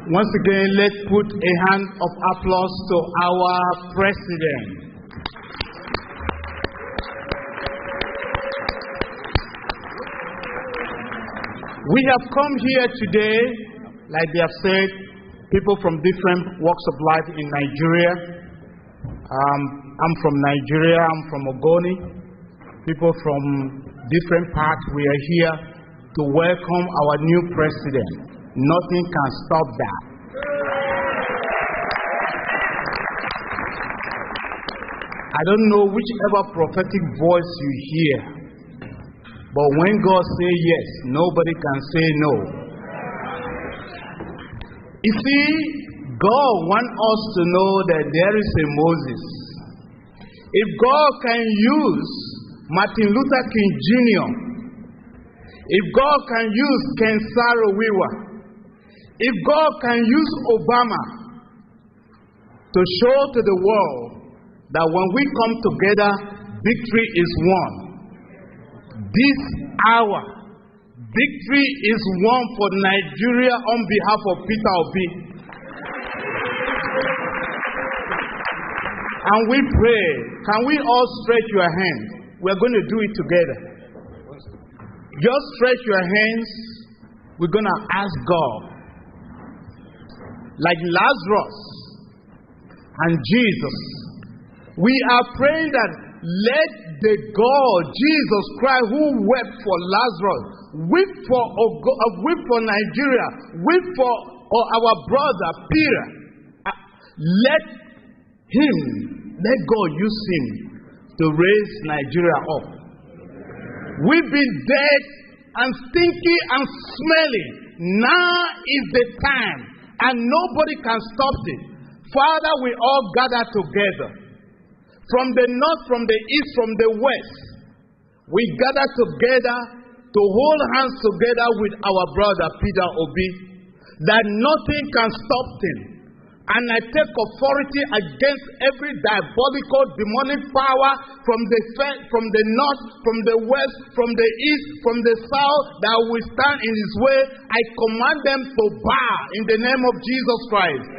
Once again, let's put a hand of applause to our president. We have come here today, like they have said, people from different walks of life in Nigeria. I'm from Nigeria, I'm from Ogoni. People from different parts, we are here to welcome our new president. Nothing can stop that. I don't know whichever prophetic voice you hear, but when God says yes, nobody can say no. You see, God wants us to know that there is a Moses. If God can use Martin Luther King Jr., if God can use Ken Saro-Wiwa, if God can use Obama to show to the world that when we come together, victory is won. This hour, victory is won for Nigeria on behalf of Peter OBI. And we pray, can we all stretch your hands? We're going to do it together. Just stretch your hands. We're going to ask God. Like Lazarus and Jesus, we are praying that let the God, Jesus Christ, who wept for Lazarus, weep for Nigeria, weep for our brother Peter. Let God use him to raise Nigeria up. We've been dead and stinky and smelly. Now is the time. And nobody can stop it. Father, we all gather together. From the north, from the east, from the west. We gather together to hold hands together with our brother Peter OBI. That nothing can stop him. And I take authority against every diabolical, demonic power from the north, from the west, from the east, from the south that will stand in his way. I command them to bow in the name of Jesus Christ.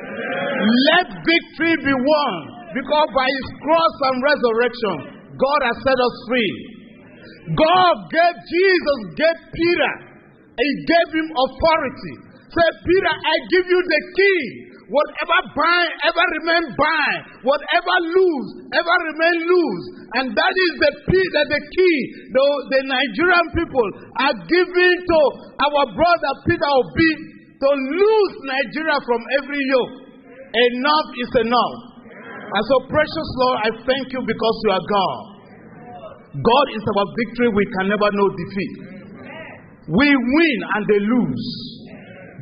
Let victory be won, because by his cross and resurrection, God has set us free. God gave Peter, he gave him authority. Said, Peter, I give you the key. Whatever bind, ever remain bind. Whatever loose, ever remain loose. And that is the key. The Nigerian people are giving to our brother Peter OBI to loose Nigeria from every yoke. Enough is enough. And so, precious Lord, I thank you because you are God. God is our victory. We can never know defeat. We win and they lose.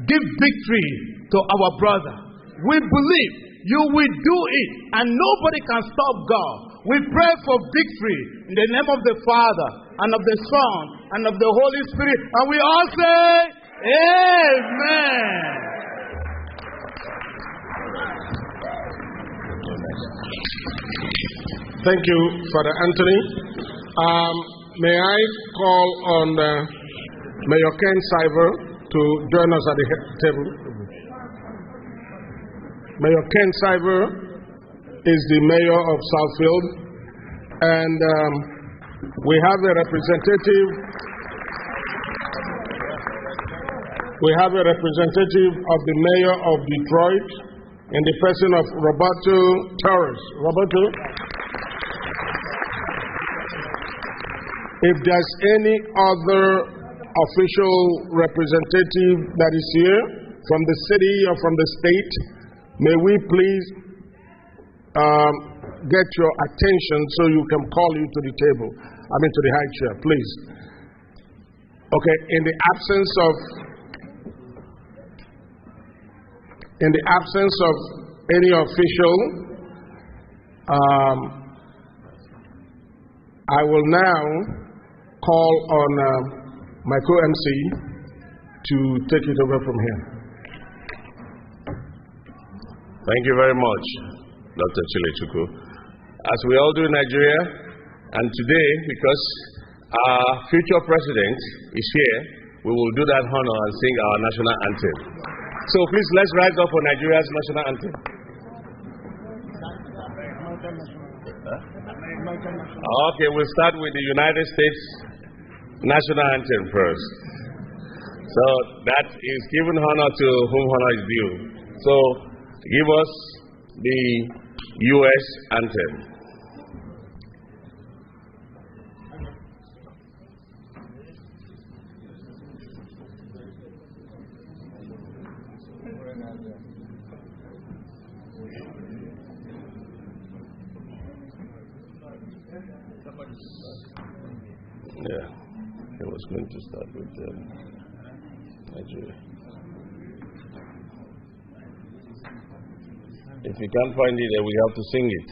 Give victory to our brother. We believe you will do it, and nobody can stop God. We pray for victory in the name of the Father, and of the Son, and of the Holy Spirit. And we all say, Amen. Thank you, Father Anthony. May I call on Mayor Ken Cyber to join us at the table? Mayor Ken Cyber is the mayor of Southfield, and we have a representative. We have a representative of the mayor of Detroit in the person of Roberto Torres. Roberto, if there's any other official representative that is here from the city or from the state, may we please get your attention so you can call you to the table. To the high chair, please. Okay, in the absence of any official, I will now call on my co-MC to take it over from here. Thank you very much, Dr. Chilechukwu. As we all do in Nigeria, and today, because our future president is here, we will do that honor and sing our national anthem. So please, let's rise up for Nigeria's national anthem. Okay, we'll start with the United States national anthem first. So that is giving honor to whom honor is due. So give us the U.S. anthem. Yeah, I was going to start with Nigeria. If you can't find it, then we have to sing it.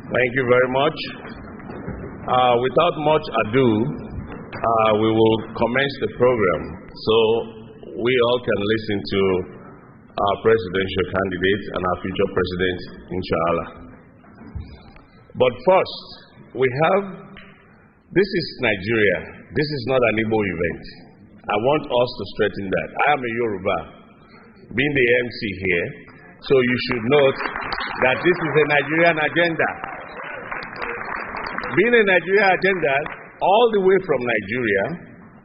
Thank you very much. Without much ado, we will commence the program so we all can listen to our presidential candidate and our future president, inshallah. But first, this is Nigeria. This is not an Igbo event. I want us to straighten that. I am a Yoruba, being the MC here, so you should note that this is a Nigerian agenda. Being a Nigerian agenda, all the way from Nigeria,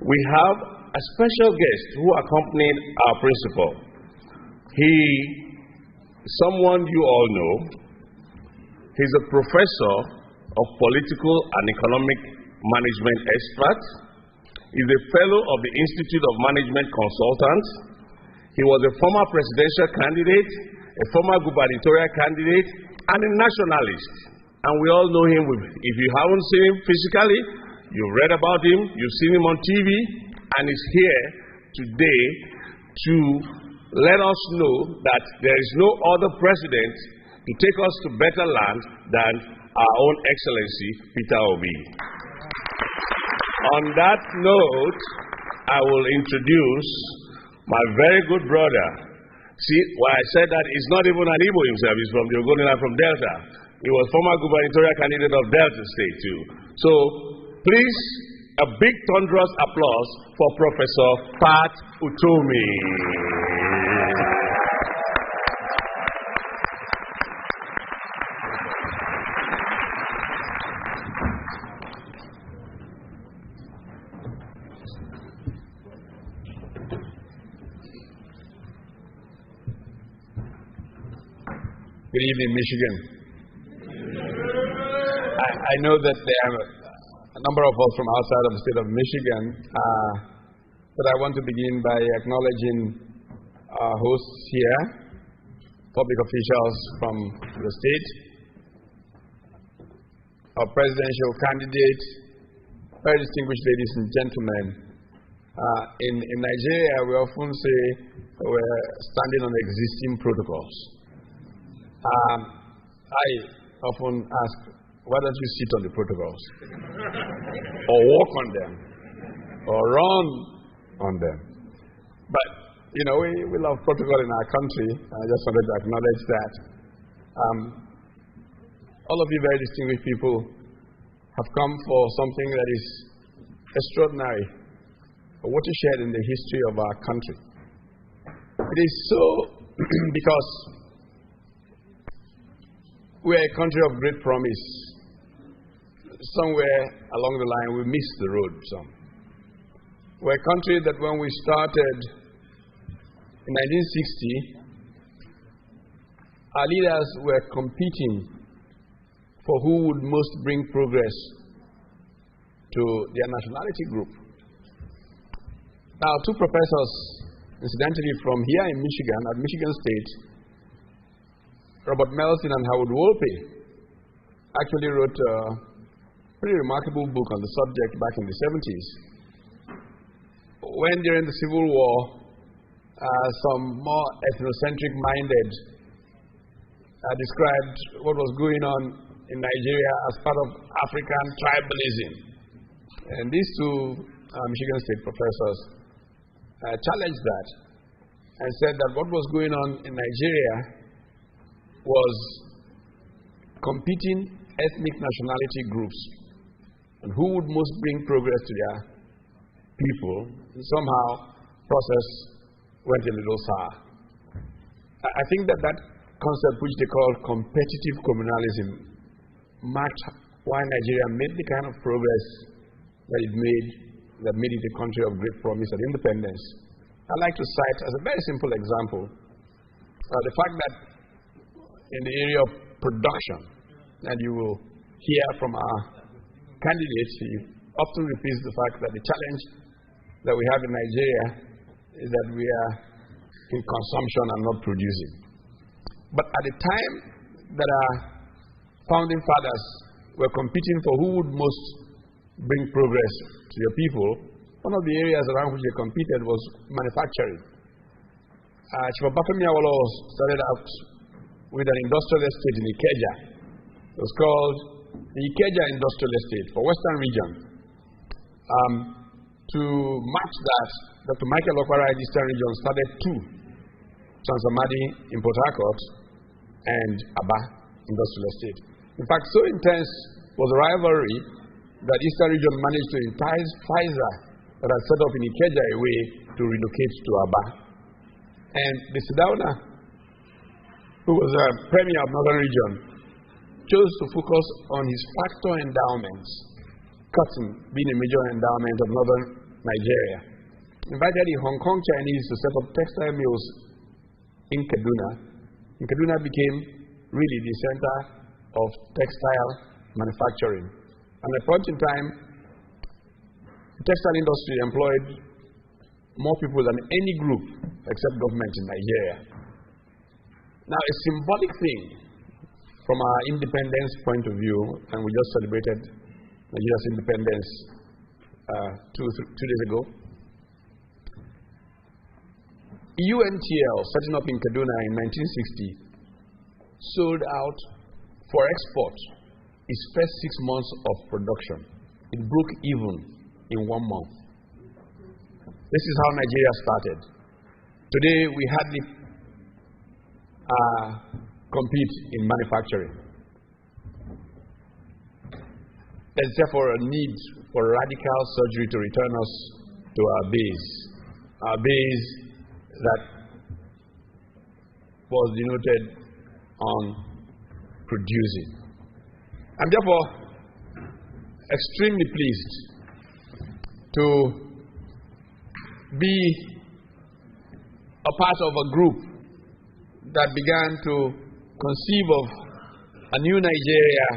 we have a special guest who accompanied our principal. He is someone you all know. He's a professor of political and economic management expert. He's a fellow of the Institute of Management Consultants. He was a former presidential candidate, a former gubernatorial candidate, and a nationalist. And we all know him. If you haven't seen him physically, you've read about him, you've seen him on TV, and he's here today to let us know that there is no other president to take us to better land than our own Excellency, Peter OBI. On that note, I will introduce my very good brother. See, why I said that he's not even an Igbo himself, he's from the Ogoniland from Delta. He was former gubernatorial candidate of Delta State too. So, please, a big thunderous applause for Professor Pat Utomi. Good evening, Michigan. I know that there are a number of us from outside of the state of Michigan, but I want to begin by acknowledging our hosts here, public officials from the state, our presidential candidate, very distinguished ladies and gentlemen. In Nigeria, we often say we're standing on existing protocols. I often ask, why don't you sit on the protocols? Or walk on them? Or run on them? But, you know, we love protocol in our country. I just wanted to acknowledge that. All of you very distinguished people have come for something that is extraordinary, a watershed in the history of our country. It is so because we are a country of great promise. Somewhere along the line, we missed the road some. We're a country that when we started in 1960, our leaders were competing for who would most bring progress to their nationality group. Now, two professors, incidentally, from here in Michigan, at Michigan State, Robert Melson and Howard Wolpe, actually wrote a pretty remarkable book on the subject back in the 70s. When during the Civil War, some more ethnocentric-minded described what was going on in Nigeria as part of African tribalism. And these two Michigan State professors challenged that and said that what was going on in Nigeria was competing ethnic nationality groups and who would most bring progress to their people. And somehow, process went a little sour. I think that concept, which they call competitive communalism, marked why Nigeria made the kind of progress that it made, that made it a country of great promise and independence. I'd like to cite as a very simple example the fact that in the area of production, and you will hear from our candidate, he often repeats the fact that the challenge that we have in Nigeria is that we are in consumption and not producing. But at the time that our founding fathers were competing for who would most bring progress to your people, one of the areas around which they competed was manufacturing. Chief Obafemi Awolowo started out with an industrial estate in Ikeja. It was called the Ikeja Industrial Estate for Western Region. To match that, Dr. Michael Okwara in Eastern Region started two, Transamadi in Port Harcourt and Aba Industrial Estate. In fact, so intense was the rivalry that Eastern Region managed to entice Pfizer that had set up in Ikeja a way to relocate to Aba. And the Sidauna, who was a premier of Northern Region, chose to focus on his factor endowments, cotton being a major endowment of Northern Nigeria. Invited the Hong Kong Chinese to set up textile mills in Kaduna. And Kaduna became really the center of textile manufacturing. And at a point in time, the textile industry employed more people than any group except government in Nigeria. Now, a symbolic thing from our independence point of view, and we just celebrated Nigeria's independence 2 days ago. UNTL, setting up in Kaduna in 1960, sold out for export its first 6 months of production. It broke even in 1 month. This is how Nigeria started. Today, we hardly compete in manufacturing. There's therefore a need for radical surgery to return us to our base. Our base that was denoted on producing. I'm therefore extremely pleased to be a part of a group that began to conceive of a new Nigeria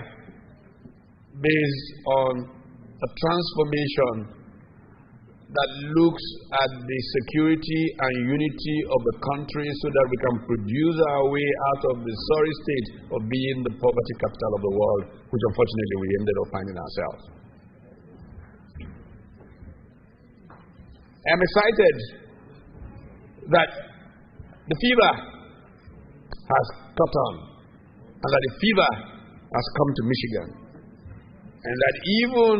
based on a transformation that looks at the security and unity of the country so that we can produce our way out of the sorry state of being the poverty capital of the world, which unfortunately we ended up finding ourselves. I'm excited that the fever has caught on and that the fever has come to Michigan and that even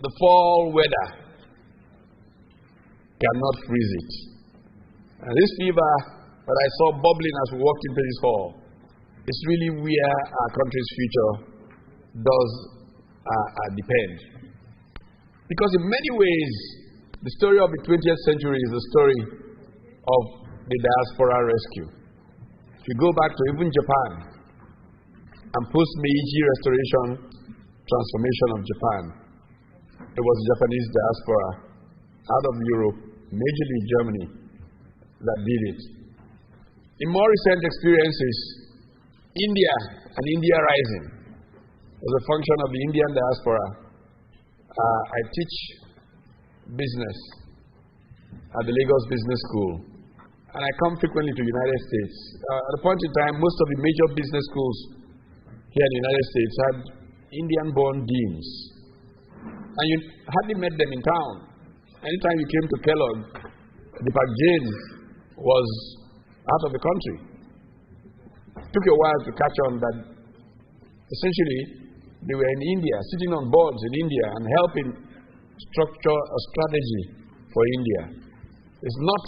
the fall weather cannot freeze it. And this fever that I saw bubbling as we walked into this hall is really where our country's future does depend. Because in many ways, the story of the 20th century is the story of the diaspora rescue. If you go back to even Japan and post-Meiji restoration transformation of Japan, it was the Japanese diaspora out of Europe, majorly Germany, that did it. In more recent experiences, India and India Rising was a function of the Indian diaspora. I teach business at the Lagos Business School, and I come frequently to the United States. At a point in time, most of the major business schools here in the United States had Indian-born deans. And you hardly met them in town. Anytime you came to Kellogg, Deepak Jain was out of the country. It took a while to catch on that essentially they were in India, sitting on boards in India and helping structure a strategy for India. It's not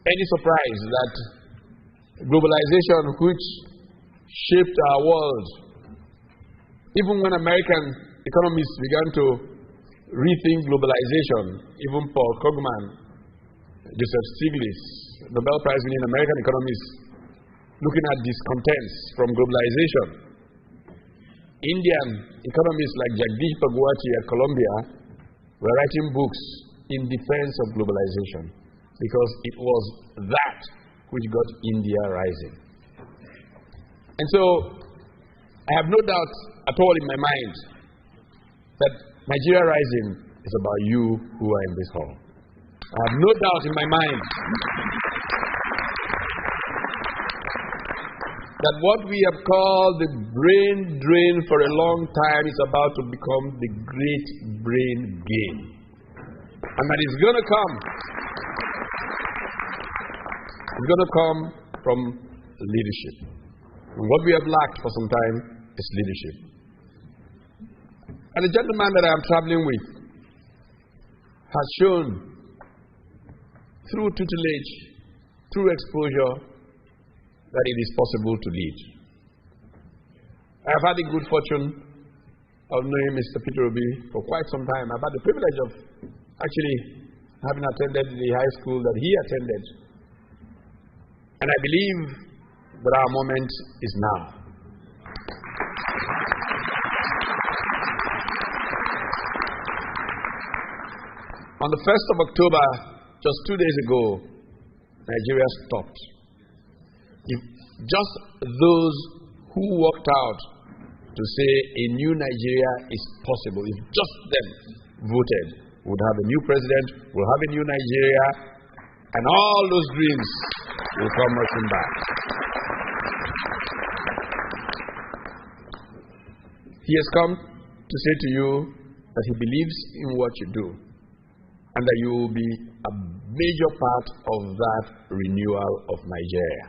any surprise that globalization, which shaped our world, even when American economists began to rethink globalization, even Paul Krugman, Joseph Stiglitz, Nobel Prize-winning American economists, looking at discontents from globalization. Indian economists like Jagdish Bhagwati at Columbia were writing books in defense of globalization because it was that which got India rising. And so, I have no doubt at all in my mind that Nigeria Rising is about you who are in this hall. I have no doubt in my mind that what we have called the brain drain for a long time is about to become the great brain gain. And that is going to come. It's going to come from leadership. And what we have lacked for some time is leadership. And the gentleman that I am traveling with has shown through tutelage, through exposure, that it is possible to lead. I have had the good fortune of knowing Mr. Peter OBI for quite some time. I've had the privilege of actually having attended the high school that he attended. And I believe that our moment is now. On the 1st of October, just 2 days ago, Nigeria stopped. If just those who walked out to say a new Nigeria is possible, if just them voted, would have a new president, we'll have a new Nigeria, and all those dreams will come rushing back. He has come to say to you that he believes in what you do, and that you will be a major part of that renewal of Nigeria.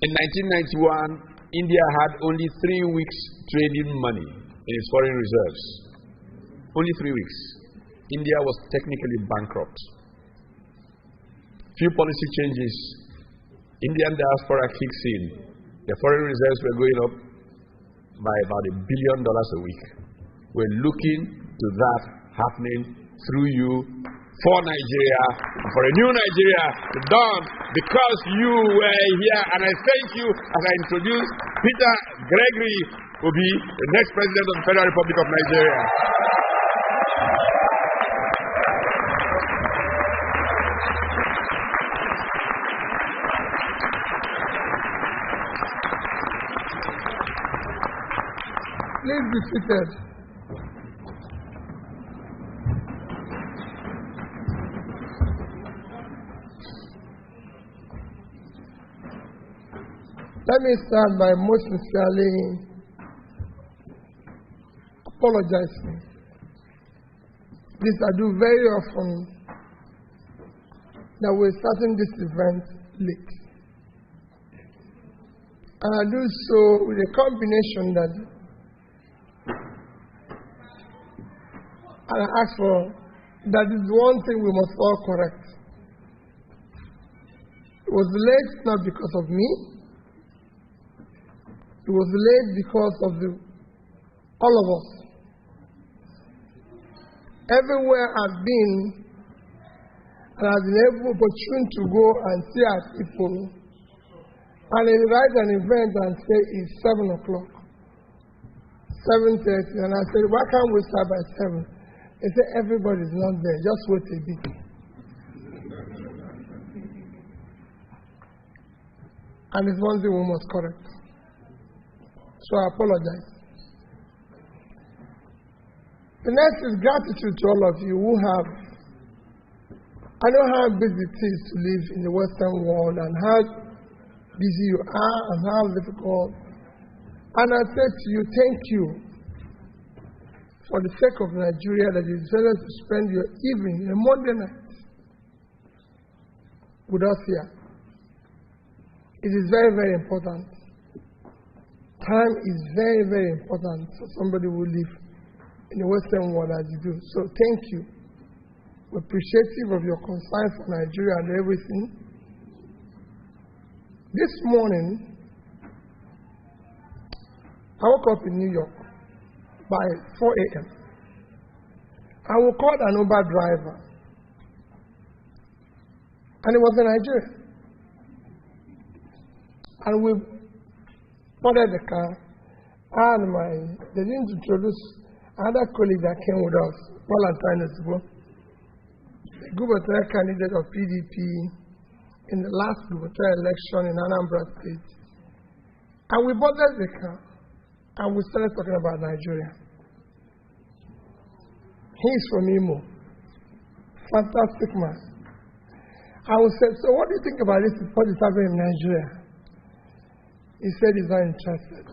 In 1991, India had only 3 weeks trading money in its foreign reserves. Only 3 weeks. India was technically bankrupt. Few policy changes. Indian diaspora kicks in. The foreign reserves were going up by about $1 billion a week. We're looking to that happening through you for Nigeria, for a new Nigeria to dawn, because you were here. And I thank you as I introduce Peter Gregory OBI, the next president of the Federal Republic of Nigeria. Please be seated. Let me start by most sincerely apologizing. This I do very often, that we're starting this event late. And I do so with a combination that and I ask for, that is one thing we must all correct. It was late not because of me. It was late because of all of us. Everywhere I've been, and I've been able opportunity to go and see our people, and invite an event and say it's 7 o'clock, 7:30, and I said, why can't we start by 7? They say everybody's not there, just wait a bit. And it's one thing we must correct. So I apologize. The next is gratitude to all of you who have. I know how busy it is to live in the Western world and how busy you are and how difficult. And I say to you, thank you for the sake of Nigeria that you decided to spend your evening, a Monday night, with us here. It is very, very important. Time is very, very important for somebody who lives in the Western world as you do. So thank you. We're appreciative of your concern for Nigeria and everything. This morning, I woke up in New York by 4 a.m. I will call an Uber driver. And it was in Nigeria. And we boarded the car. And they didn't introduce another colleague that came with us, Valentine's ago. The gubernatorial candidate of PDP in the last gubernatorial election in Anambra State. And we boarded the car. And we started talking about Nigeria. He's from Imo. Fantastic man. I would say, so what do you think about this? What is happening in Nigeria? He said he's not interested.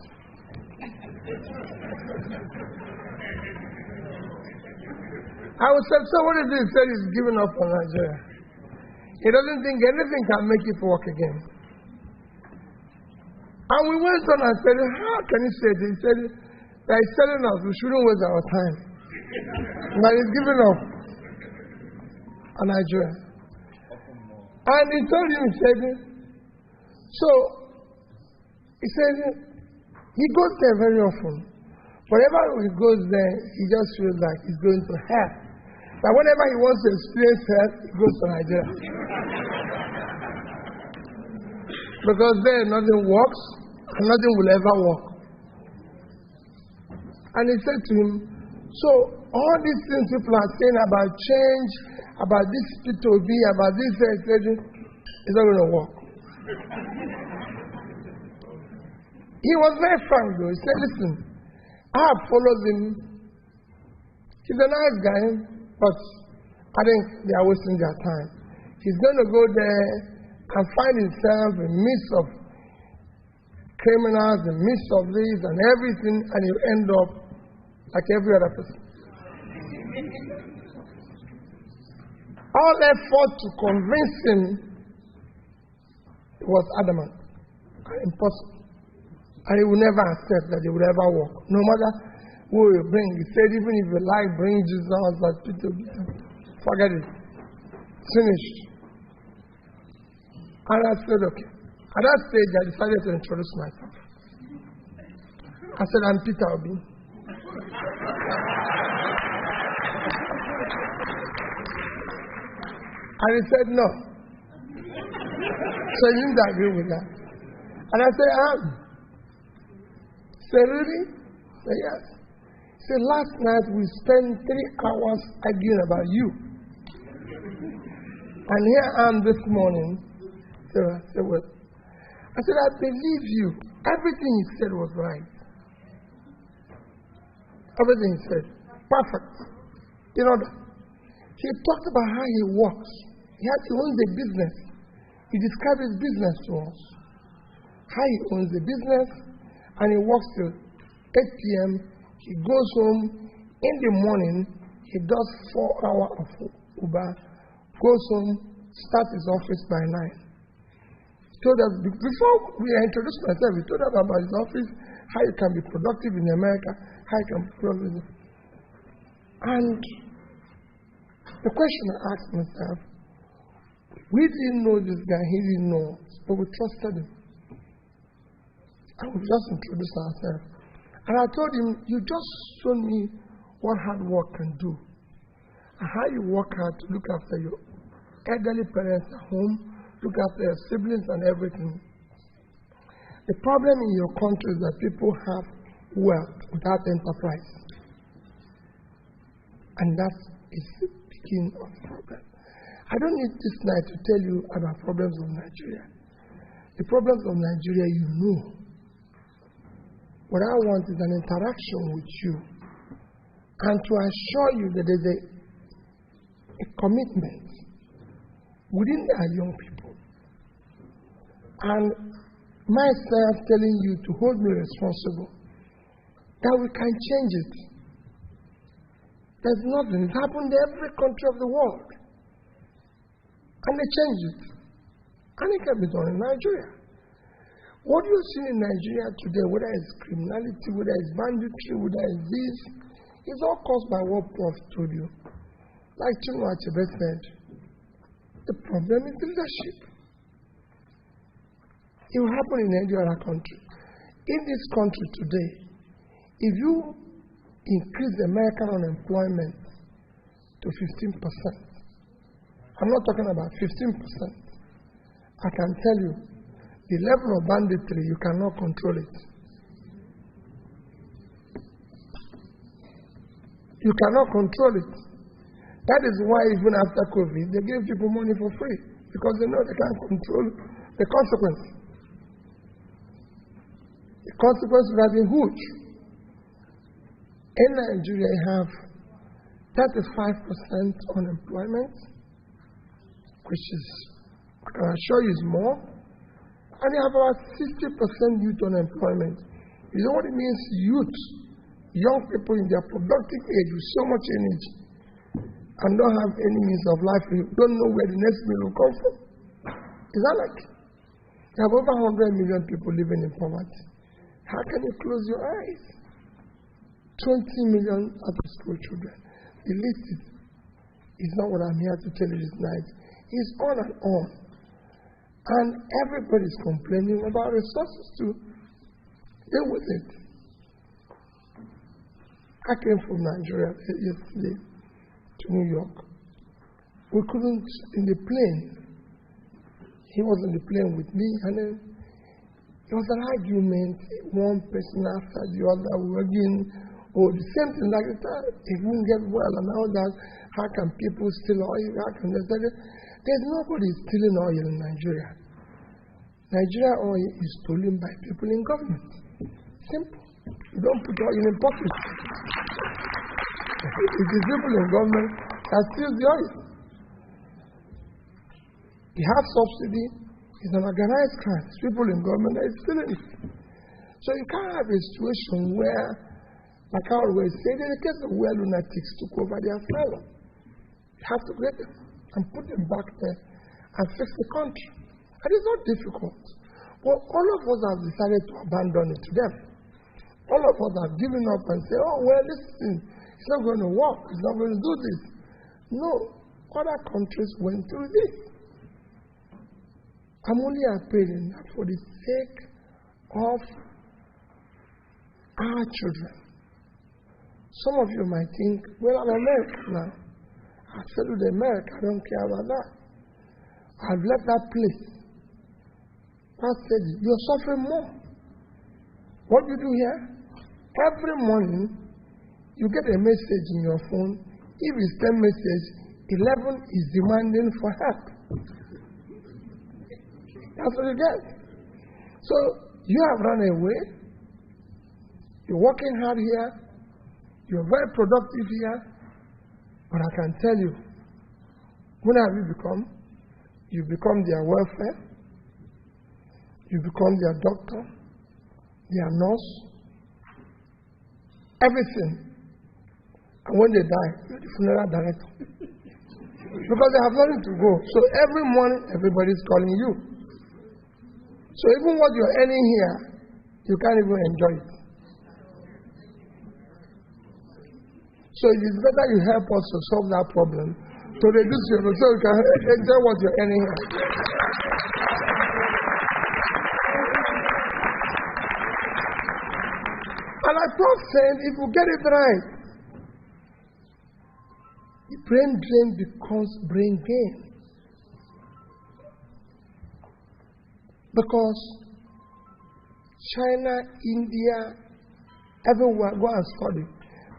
I would say, so what is this? He said he's giving up on Nigeria. He doesn't think anything can make it work again. And we went on and said, how can he say this? He said, that he's telling us we shouldn't waste our time. But he's giving up on Nigeria. And he told him, he said, so, he said, he goes there very often. Whenever he goes there, he just feels like he's going to hell. But whenever he wants to experience hell, he goes to Nigeria. Because there nothing works and nothing will ever work. And he said to him, so all these things people are saying about change, about this Peter OBI, about this etc., it's not going to work. He was very frank though. He said, listen, I have followed him. He's a nice guy, but I think they are wasting their time. He's going to go there and find himself in the midst of criminals, in the midst of this and everything, and he'll end up like every other person. All effort to convince him was adamant and impossible. And he would never accept that they would ever walk. No matter who you bring. He said, even if you like, bring Jesus, but Peter, forget it. It's finished. And I said, okay. At that stage, I decided to introduce myself. I said, I'm Peter OBI. And he said, no. So he didn't agree with that. And I said, I am. He said, really? I said, yes. He said, last night we spent 3 hours arguing about you. And here I am this morning. So I said, well, I said, I believe you. Everything he said was right. Everything he said. Perfect. You know that? He talked about how he works. He owns a business. He described his business to us. How he owns a business and he works till 8 p.m. He goes home in the morning. He does 4 hours of Uber. Goes home, starts his office by 9. He told us, before we introduced myself, he told us about his office, how you can be productive in America, how you can be productive. And the question I asked myself, we didn't know this guy, he didn't know us, but we trusted him. And we just introduced ourselves. And I told him, you just showed me what hard work can do. And how you work hard to look after your elderly parents at home, look after your siblings and everything. The problem in your country is that people have wealth without enterprise. And that is the beginning of the problem. I don't need this night to tell you about problems of Nigeria. The problems of Nigeria, you know. What I want is an interaction with you and to assure you that there's a commitment within our young people. And myself telling you to hold me responsible that we can change it. There's nothing. It happened in every country of the world. And they changed it. And it can be done in Nigeria. What you see in Nigeria today, whether it's criminality, whether it's banditry, whether it's this, it's all caused by what Prof told you. Like Chinua Achebe said, the problem is leadership. It will happen in any other country. In this country today, if you increase American unemployment to 15%, I'm not talking about 15%. I can tell you, the level of banditry, you cannot control it. You cannot control it. That is why even after COVID, they gave people money for free, because they know they can't control the consequence. The consequence would have been huge. In Nigeria, you have 35% unemployment, which is, I can assure you, is more. And you have about 60% youth unemployment. You know what it means? Youth, young people in their productive age with so much energy and don't have any means of life. You don't know where the next meal will come from. Is that like? You have over 100 million people living in poverty. How can you close your eyes? 20 million out-of-school children. The list is not what I'm here to tell you this night. It's on and on. And everybody's complaining about resources to deal with it. I came from Nigeria yesterday to New York. We couldn't, in the plane, he was in the plane with me, and then it was an argument, one person after the other, we were doing, the same thing like that. It won't get well, and all that. How can people steal oil? How can they steal it? There's nobody stealing oil in Nigeria. Nigeria oil is stolen by people in government. Simple. You don't put oil in pockets. It is people in government that steal the oil. You have subsidy. It's an organized crime. It's people in government that is stealing it. So you can't have a situation where, like I always say, in the case of where lunatics took over the asylum, you have to get them and put them back there and fix the country. And it's not difficult. But all of us have decided to abandon it to them. All of us have given up and said, oh, well, listen, it's not going to work. It's not going to do this. No. Other countries went through this. I'm only appealing that for the sake of our children. Some of you might think, well, I'm American now. I've settled America. I don't care about that. I've left that place. God said, you're suffering more. What do you do here? Every morning, you get a message in your phone. If it's 10 messages, 11 is demanding for help. That's what you get. So, you have run away. You're working hard here. You're very productive here. But I can tell you, when have you become? You become their welfare. You become their doctor, their nurse, everything. And when they die, you're the funeral director. Because they have nothing to go. So every morning, everybody's calling you. So even what you're earning here, you can't even enjoy it. So it is better you help us to solve that problem, to reduce your, so you can enjoy what you're earning here. And like Prof said, if we get it right, the brain drain becomes brain gain. Because China, India, everywhere, go and study.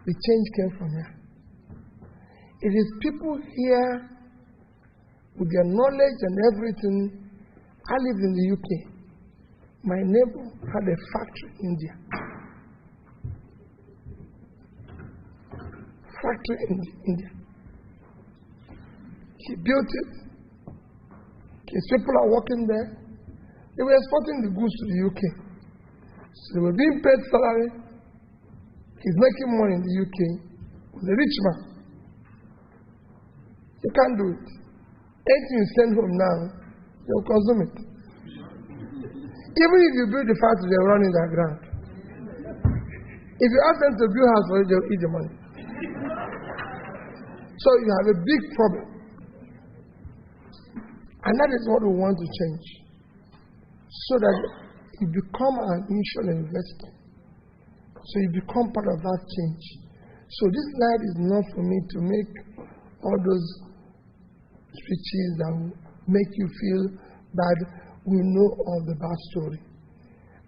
The change came from here. It is people here with their knowledge and everything. I live in the UK. My neighbor had a factory in India. Factory in India. He built it. His people are working there. They were exporting the goods to the UK. So they were being paid salary. He's making money in the UK. He's a rich man. You can't do it. Anything you send home now, they'll consume it. Even if you build the factory, they'll run in the ground. If you ask them to build a house for you, they'll eat the money. So you have a big problem. And that is what we want to change. So that you become an initial investor. So you become part of that change. So this night is not for me to make all those speeches that will make you feel bad. We know all the bad story.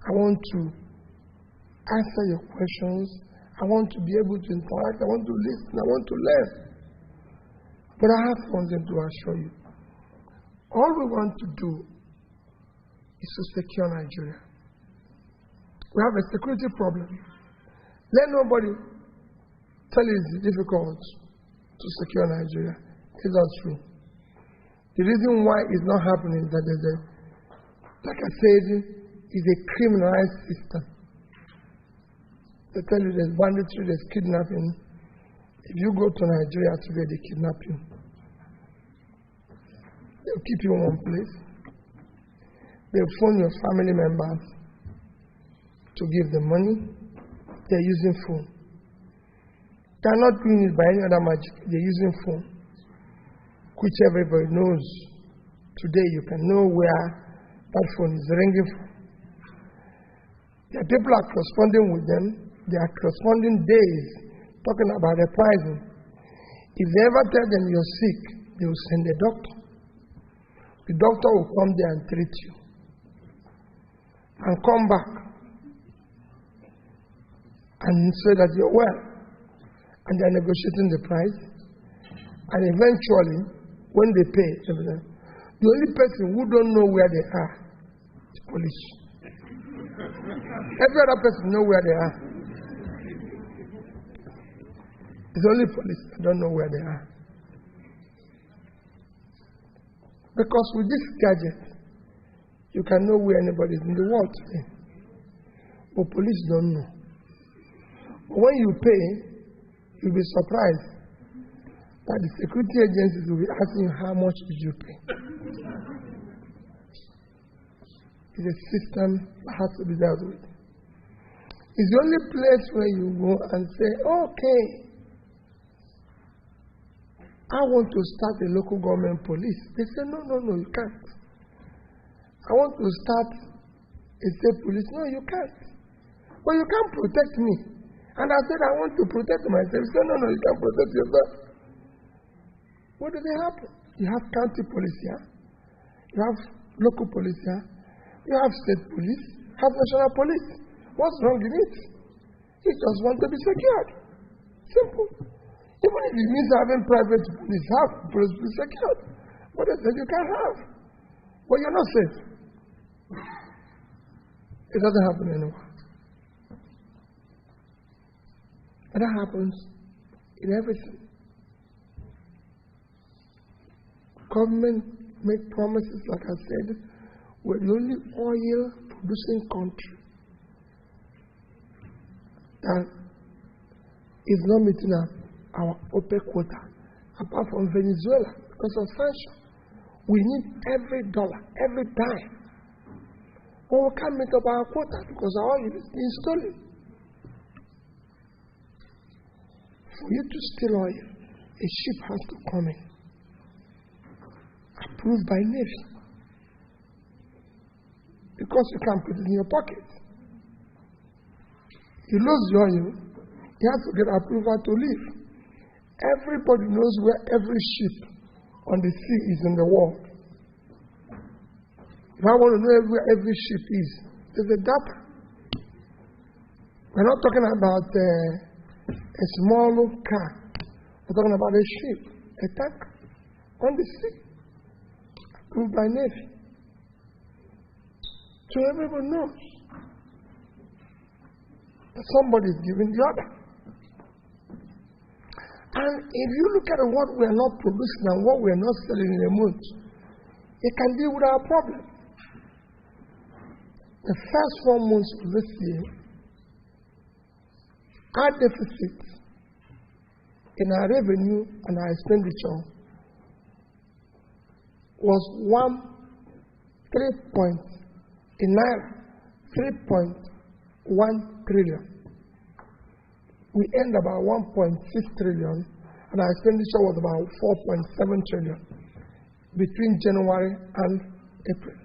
I want to answer your questions. I want to be able to interact. I want to listen. I want to learn. But I have something to assure you. All we want to do is to secure Nigeria. We have a security problem. Let nobody tell you it's difficult to secure Nigeria. It's not true. The reason why it's not happening is that there's a, like I said, is a criminalized system. They tell you there's banditry, there's kidnapping. If you go to Nigeria today, they kidnap you. They'll keep you in one place. They'll phone your family members to give them money. They're using phone. They're not doing it by any other magic. They're using phone, which everybody knows. Today you can know where that phone is ringing from. Their people are corresponding with them. They are corresponding days, talking about the pricing. If they ever tell them you're sick, they will send a doctor. The doctor will come there and treat you. And come back and say that you're well. And they're negotiating the price. And eventually, when they pay, the only person who don't know where they are is police. Every other person knows where they are. It's only police that don't know where they are. Because with this gadget, you can know where anybody is in the world today. But police don't know. But when you pay, you'll be surprised that the security agencies will be asking you how much did you pay. It's a system that has to be dealt with. It's the only place where you go and say, okay, I want to start a local government police. They say, no, you can't. I want to start a state police. No, you can't. But you can't protect me. And I said, I want to protect myself. They say, no, you can't protect yourself. What do they happen? You have county police here. You have local police here. You have state police. You have national police. What's wrong with it? You just want to be secured. Simple. Even if it means having private police, have police be secured. But they said you can't have. But you're not safe. It doesn't happen anymore. And that happens in everything. Government make promises, like I said, we're the only oil producing country that is not meeting our OPEC quota, apart from Venezuela, because of sanctions. We need every dollar, every dime. But we can't meet up our quota because our oil is being stolen. For you to steal oil, a ship has to come in, approved by Navy. Because you can't put it in your pocket. You lose the oil, you have to get approval to leave. Everybody knows where every ship on the sea is in the world. If I want to know where every ship is, there's a data. We're not talking about a small car. We're talking about a ship, a tank on the sea, approved by Navy. So everyone knows that somebody is giving the order. And if you look at what we are not producing and what we are not selling in a month, it can deal with our problem. The first 4 months of this year, our deficit in our revenue and our expenditure was 3.1 trillion. We earned about 1.6 trillion, and our expenditure was about 4.7 trillion between January and April.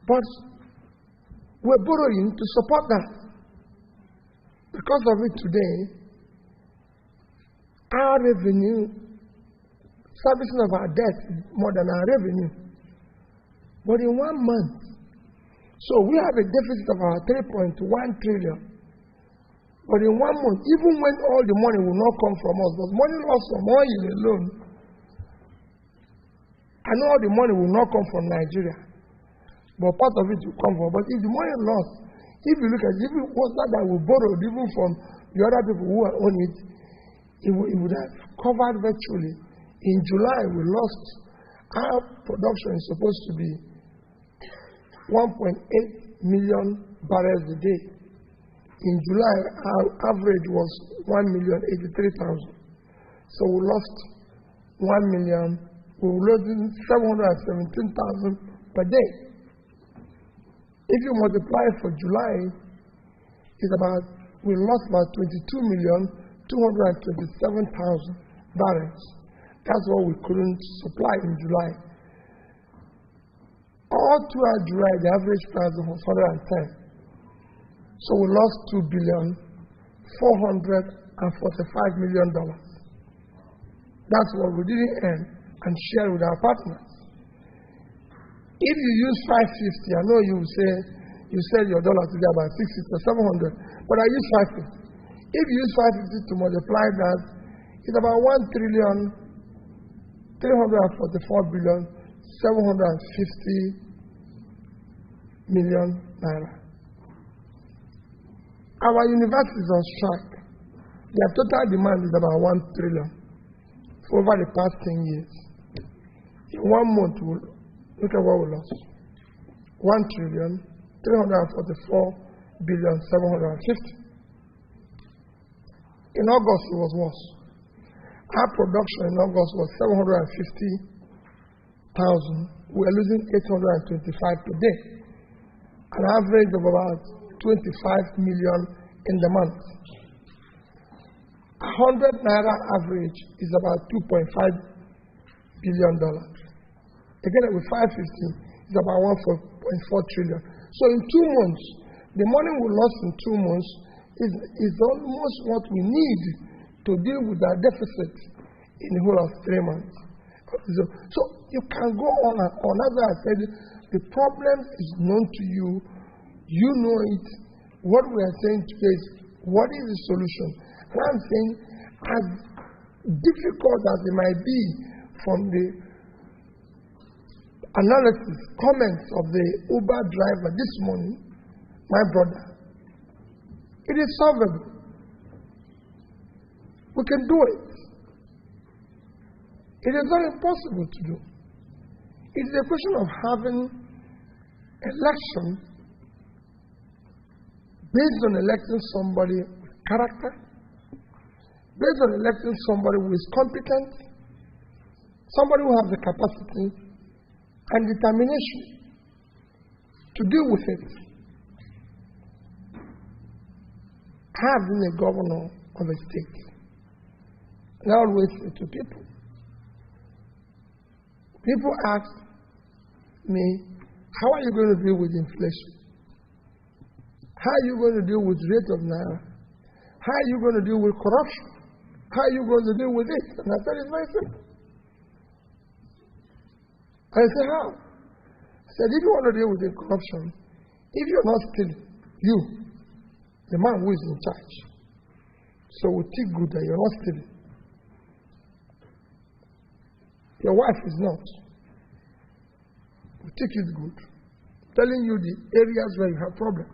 But we're borrowing to support that. Because of it today, our revenue, servicing of our debt is more than our revenue. But in 1 month, so we have a deficit of our 3.1 trillion. But in 1 month, even when all the money will not come from us, but money lost from oil alone, I know all the money will not come from Nigeria, but part of it will come from. But if the money lost, if you look at it, if it was that we borrowed even from the other people who own it, it would have covered virtually. In July, we lost. Our production is supposed to be 1.8 million barrels a day. In July, our average was 1,083,000. So we lost 1 million. We lost 717,000 per day. If you multiply for July, we lost about 22,227,000 barrels. That's what we couldn't supply in July. All throughout July, the average price was 110. So we lost 2,400,000,000 $445 million. That's what we didn't earn and share with our partners. If you use 550, I know you will say you sell your dollar today about 650 or 700, but I use 550. If you use 550 to multiply that, it's about 1,344,750,000,000 naira. Our university is on strike. Their total demand is about 1 trillion for over the past 10 years. In 1 month, look at what we lost. 1,344,750,000,000. In August, it was worse. Our production in August was 750,000. We are losing 825 per day. An average of about 25 million in the month. 100 naira average is about $2.5 billion. Again, with 550, it's about 1.4 trillion. So in 2 months, the money we lost in 2 months is almost what we need to deal with our deficit in the whole of 3 months. So you can go on and on. As I said, the problem is known to you. You know it. What we are saying today is, what is the solution? And I'm saying, as difficult as it might be from the analysis, comments of the Uber driver this morning, my brother, it is solvable. We can do it. It is not impossible to do. It is a question of having election based on electing somebody with character, based on electing somebody who is competent, somebody who has the capacity and determination to deal with it. I have been a governor of a state, and I always say to people ask me, how are you going to deal with inflation? How are you going to deal with rate of naira? How are you going to deal with corruption? How are you going to deal with it? And I said, it's very simple. I said, how? I said, if you want to deal with the corruption, if you're not stealing, you, the man who is in charge, so we take good that you're not stealing. Your wife is not. We take it good. Telling you the areas where you have problem.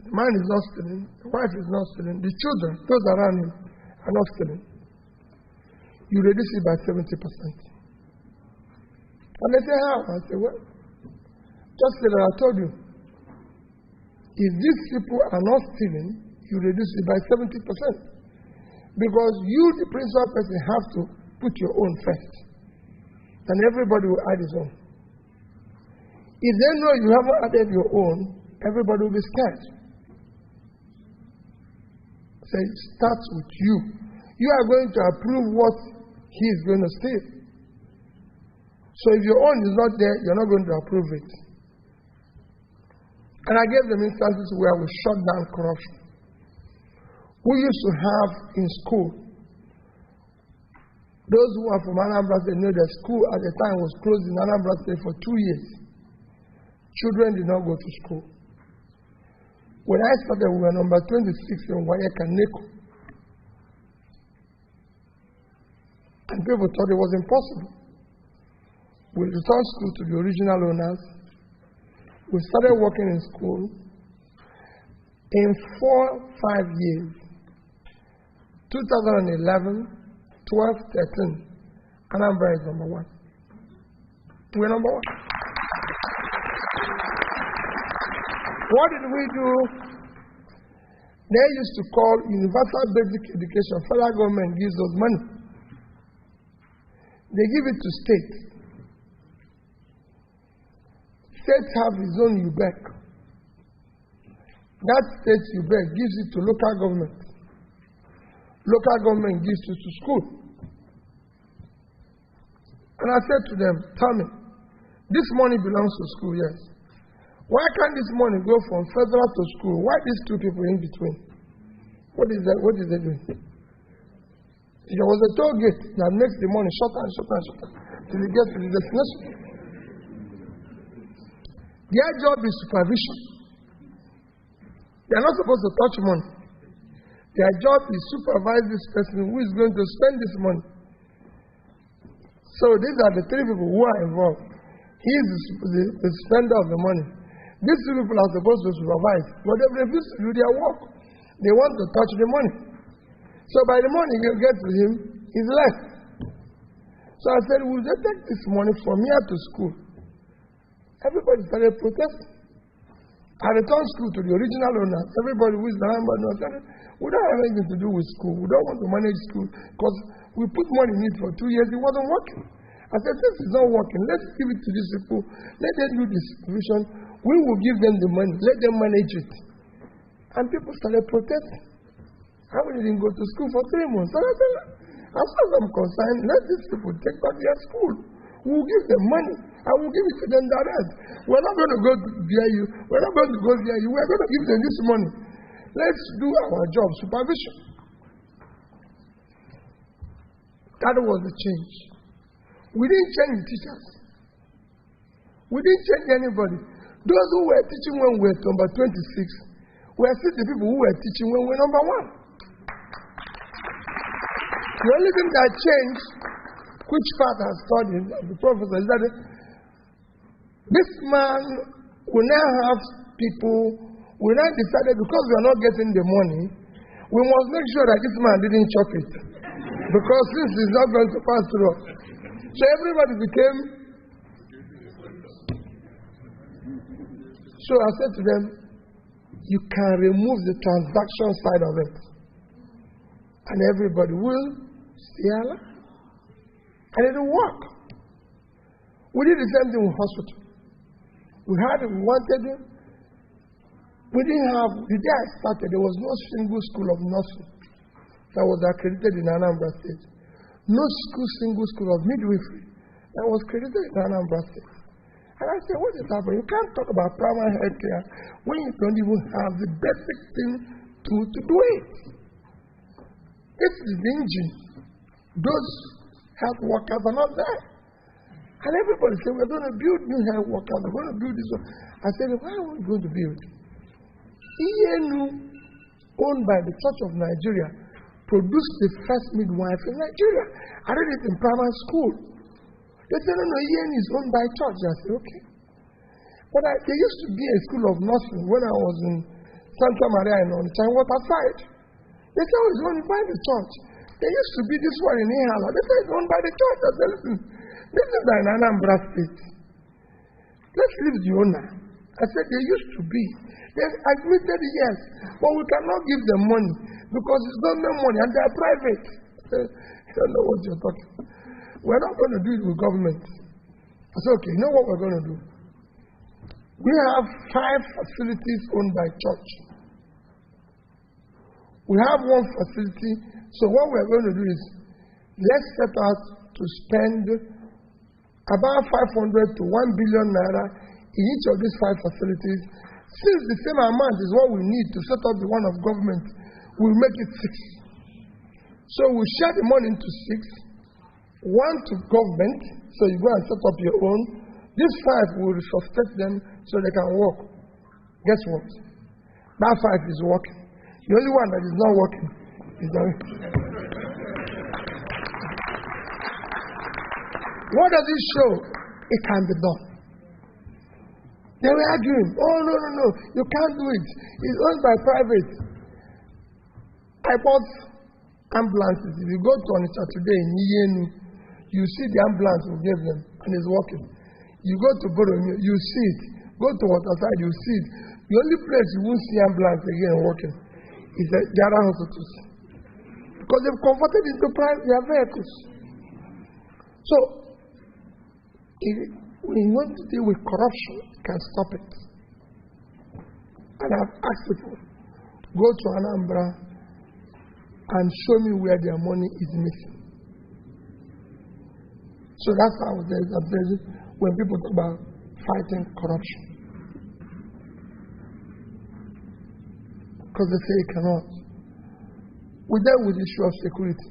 The man is not stealing, the wife is not stealing, the children, those around him, are not stealing. You reduce it by 70%. And they say, how? I say, well, just say that I told you. If these people are not stealing, you reduce it by 70%. Because you, the principal person, have to put your own first. And everybody will add his own. If they know you haven't added your own, everybody will be scared. So it starts with you. You are going to approve what he is going to steal. So if your own is not there, you're not going to approve it. And I gave them instances where we shut down corruption. We used to have in school, those who are from Anambra State know that school at the time was closed in Anambra State for 2 years. Children did not go to school. When I started, we were number 26 in Wayeka Neko. And people thought it was impossible. We returned school to the original owners. We started working in school. In 4-5 years, 2011, 12, 13, Anambra is number 1. We're number 1. What did we do? They used to call universal basic education. Federal government gives us money. They give it to states. States have its own UBEC. That state UBEC gives it to local government. Local government gives it to school. And I said to them, tell me, this money belongs to school, yes. Why can't this money go from federal to school? Why these two people in between? What is that? What is they doing? There was a toll gate that makes the money shorter and shorter and shorter till you get to the destination. Their job is supervision. They are not supposed to touch money. Their job is supervise this person who is going to spend this money. So these are the three people who are involved. He is the spender of the money. These two people are supposed to supervise, but they refuse to do their work. They want to touch the money. So by the morning you get to him, he's left. So I said, will they take this money from here to school? Everybody started protesting. I returned school to the original owner. Everybody who is the number said, we don't have anything to do with school. We don't want to manage school because we put money in it for 2 years. It wasn't working. I said, this is not working. Let's give it to these people. Let them do the supervision. We will give them the money. Let them manage it. And people started protesting. I didn't go to school for 3 months. And I said, as far as I'm concerned, let these people take back their school. We'll give them money. I will give it to them direct. We're not going to go via you. We're not going to go via you. We're going to give them this money. Let's do our job, supervision. That was the change. We didn't change the teachers. We didn't change anybody. Those who were teaching when we were number 26 were still the people who were teaching when we were number 1. The only thing that changed, which part has studied, the professor, is that this man will now have people, we now decided because we are not getting the money, we must make sure that this man didn't chop it. Because this is not going to pass through us. So everybody became. So I said to them, you can remove the transaction side of it. And everybody will stay alive. And it will work. We did the same thing with hospital. We wanted it. We didn't have, the day I started, there was no single school of nursing that was accredited in Anambra State. No single school of midwifery that was accredited in Anambra State. And I said, what is happening? You can't talk about primary health care when you don't even have the basic thing to do it. This is the engine. Those health workers are not there. And everybody said, we're going to build new health workers. We're going to build this one. I said, why are we going to build? ENU, owned by the Church of Nigeria, produced the first midwife in Nigeria. I read it in primary school. They said, no, ENU is owned by church. I said, okay. But there used to be a school of nursing when I was in Santa Maria in Onitsha, Waterside. They said, it's owned by the church. There used to be this one in Ihala. They said, it's owned by the church. I said, listen, this is in Anambra State. Let's leave the owner. I said, there used to be. They admitted yes, but we cannot give them money because it's government money and they are private. I don't know what you're talking about. We're not going to do it with government. I said, okay, you know what we're going to do? We have 5 facilities owned by church. We have 1 facility. So what we're going to do is, let's set out to spend about 500 to 1 billion naira in each of these 5 facilities. Since the same amount is what we need to set up the one of government, we'll make it 6. So we share the money into 6. 1 to government, so you go and set up your own. These 5 will sustain them so they can work. Guess what? That 5 is working. The only one that is not working is the. What does it show? It can be done. They were arguing, oh, no, you can't do it. It's owned by private. I bought ambulances. If you go to Onitsha today in Iyenu, you see the ambulance we gave them, and it's working. You go to Boromio, you see it. Go to Waterside, you see it. The only place you won't see ambulance again working is the other hospitals. Because they've converted into their vehicles. So, if we want to deal with corruption, can stop it. And I've asked people, go to Anambra and show me where their money is missing. So that's how there's a basis when people talk about fighting corruption. Because they say it cannot. We dealt with the issue of security.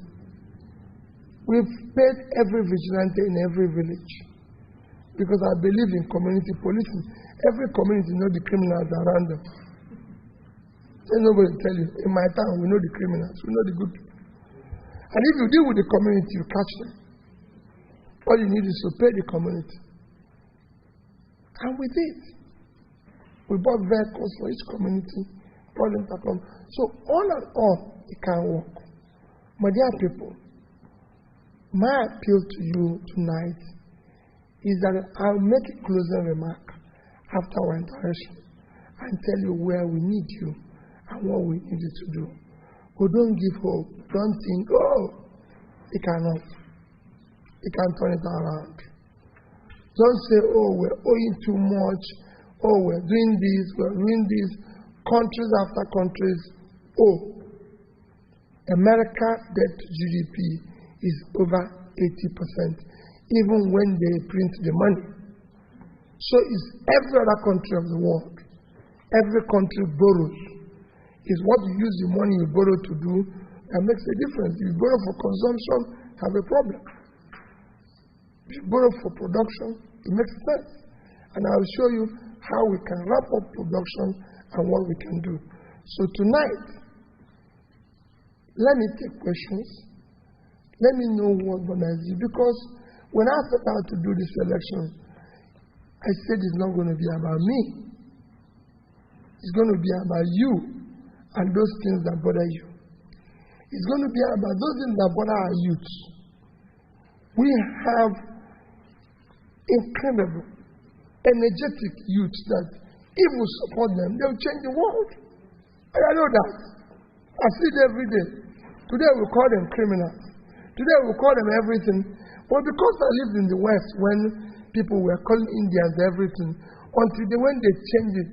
We've paid every vigilante in every village because I believe in community policing. Every community knows the criminals around them. So nobody will tell you, in my town we know the criminals, we know the good people. And if you deal with the community, you catch them. All you need is to pay the community. And we did. We bought vehicles for each community, brought them to come. So on and on, it can work. My dear people, my appeal to you tonight is that I'll make a closing remark after our interaction and tell you where we need you and what we need you to do. But don't give hope. Don't think, oh, it cannot. It can turn it around. Don't say, oh, we're owing too much. Oh, we're doing this, we're doing this. Countries after countries. Oh, America debt to GDP is over 80%, even when they print the money. So is every other country of the world. Every country borrows. Is what you use the money you borrow to do that makes a difference. If you borrow for consumption, have a problem. If you borrow for production, it makes sense. And I'll show you how we can wrap up production and what we can do. So tonight, let me take questions. Let me know what bothers you. Because when I set out to do this election, I said it's not going to be about me. It's going to be about you and those things that bother you. It's going to be about those things that bother our youth. We have incredible, energetic youth that if we support them, they'll change the world. And I know that. I see it every day. Today we call them criminals. Today we call them everything. But because I lived in the West when people were calling Indians everything, until when they changed it,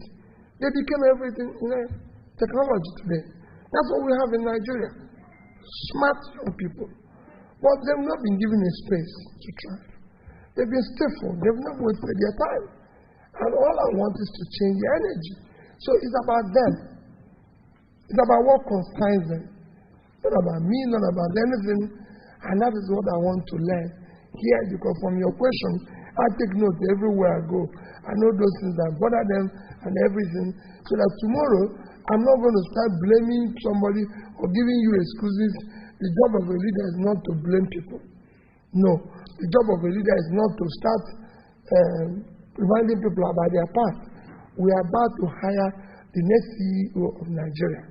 they became everything in technology today. That's what we have in Nigeria. Smart young people. But they've not been given a space to try. They've been stifled. They've not wasted their time. And all I want is to change the energy. So it's about them. It's about what concerns them. Not about me, not about anything. And that is what I want to learn here. Because from your question, I take note everywhere I go. I know those things that bother them and everything. So that tomorrow, I'm not going to start blaming somebody or giving you excuses. The job of a leader is not to blame people. No. The job of a leader is not to start reminding people about their past. We are about to hire the next CEO of Nigeria.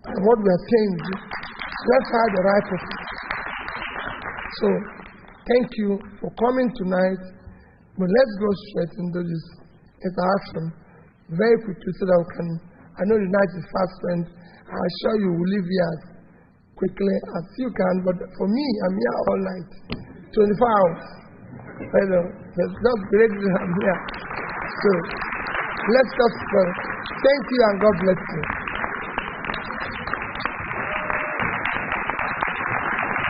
And what we are saying is, let's hire the right person. So, thank you for coming tonight. But let's go straight into this interaction very quickly so that we can. I know the night is fast spent. I assure you we'll leave here as quickly as you can. But for me, I'm here all night, 24 hours. I know. It's just great that I'm here. So let's just thank you and God bless you.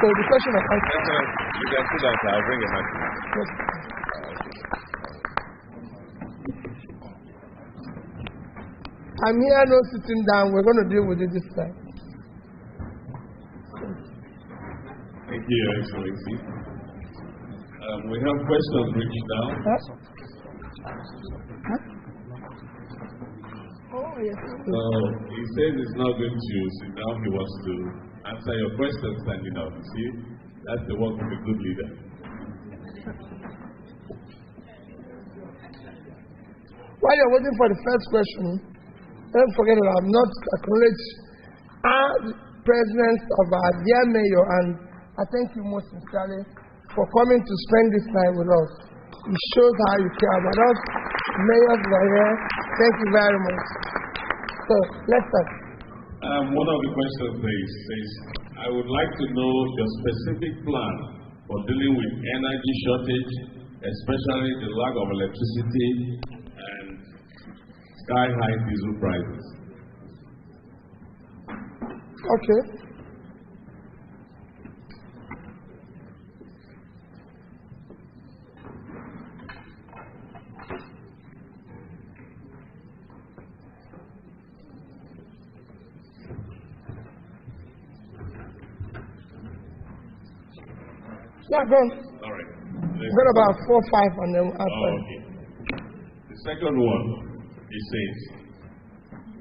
So the question of answer. You can see that I'll bring it back. I'm here, no sitting down. We're going to deal with it this time. Thank you, Your Excellency. We have questions written down. Oh, yes. He says he's not going to sit down. He wants to answer your questions standing up. You see, that's the work of a good leader. While you're waiting for the first question, don't forget that I've not acknowledged our president of our dear mayor, and I thank you most sincerely for coming to spend this night with us. It shows how you care about us. Mayors are here. Thank you very much. So, let's start. One of the questions says, I would like to know your specific plan for dealing with energy shortage, especially the lack of electricity and sky-high diesel prices. Okay. Yeah, go on. All right. We've got about 4 or 5 and then after. Okay. The second one, it says,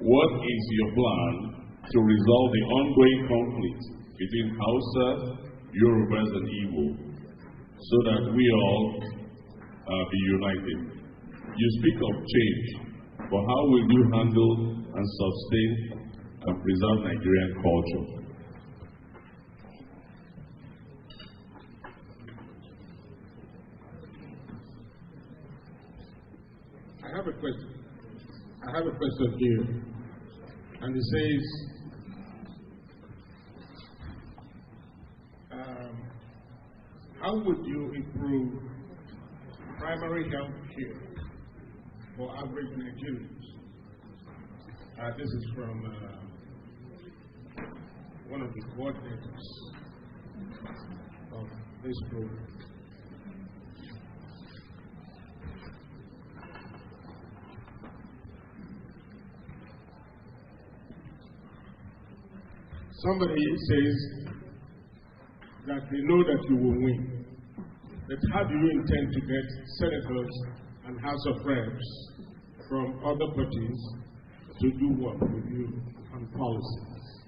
what is your plan to resolve the ongoing conflict between Hausa, Yorubas, and Igbo so that we all be united? You speak of change, but how will you handle and sustain and preserve Nigerian culture? I have a question here. And it says, how would you improve primary health care for average Nigerians? This is from one of the coordinators of this program. Somebody says that they know that you will win. But how do you intend to get senators and House of Reps from other parties to do work with you on policies?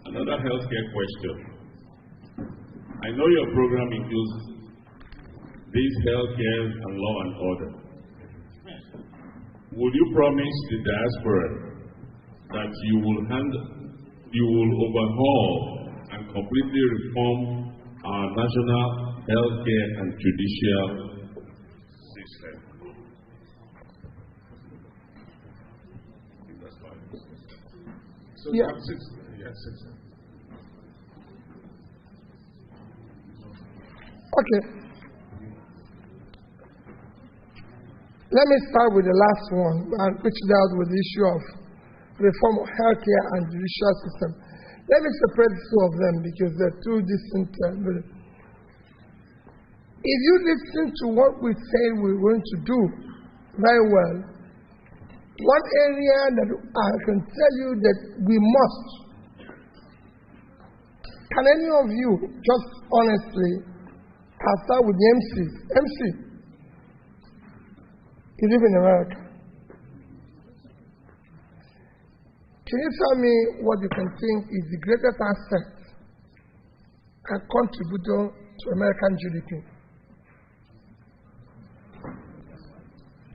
Another healthcare question. I know your program includes these healthcare and law and order. Would you promise the diaspora that you will overhaul and completely reform our national healthcare and judicial system? So yeah. Okay. Let me start with the last one, which dealt with the issue of reform of healthcare and judicial system. Let me separate the two of them because they're two distinct. If you listen to what we say we're going to do very well, one area that I can tell you that we must. Can any of you just honestly, I'll start with the MCs. MC, you live in America. Can you tell me what you can think is the greatest asset and contributor to American GDP?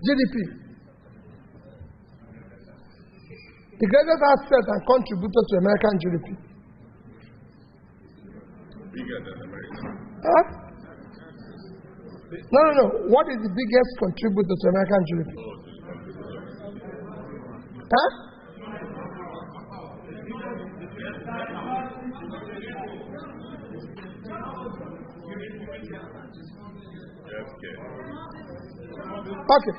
GDP. The greatest asset and contributor to American GDP. Bigger than America. Huh? No. What is the biggest contributor to American GDP? Huh? Okay.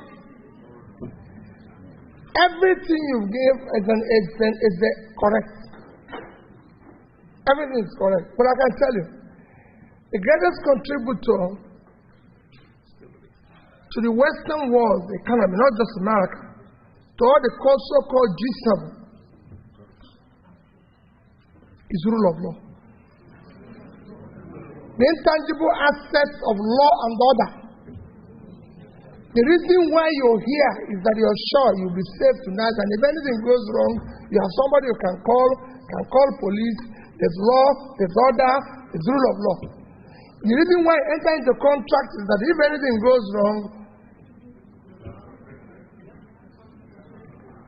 Everything you give is correct. Everything is correct. But I can tell you, the greatest contributor to the Western world's economy, not just America, to all the so-called G7, is rule of law. The intangible assets of law and order. The reason why you're here is that you're sure you'll be safe tonight, and if anything goes wrong, you have somebody you can call police. There's law, there's order, there's rule of law. The reason why you enter into contract is that if anything goes wrong,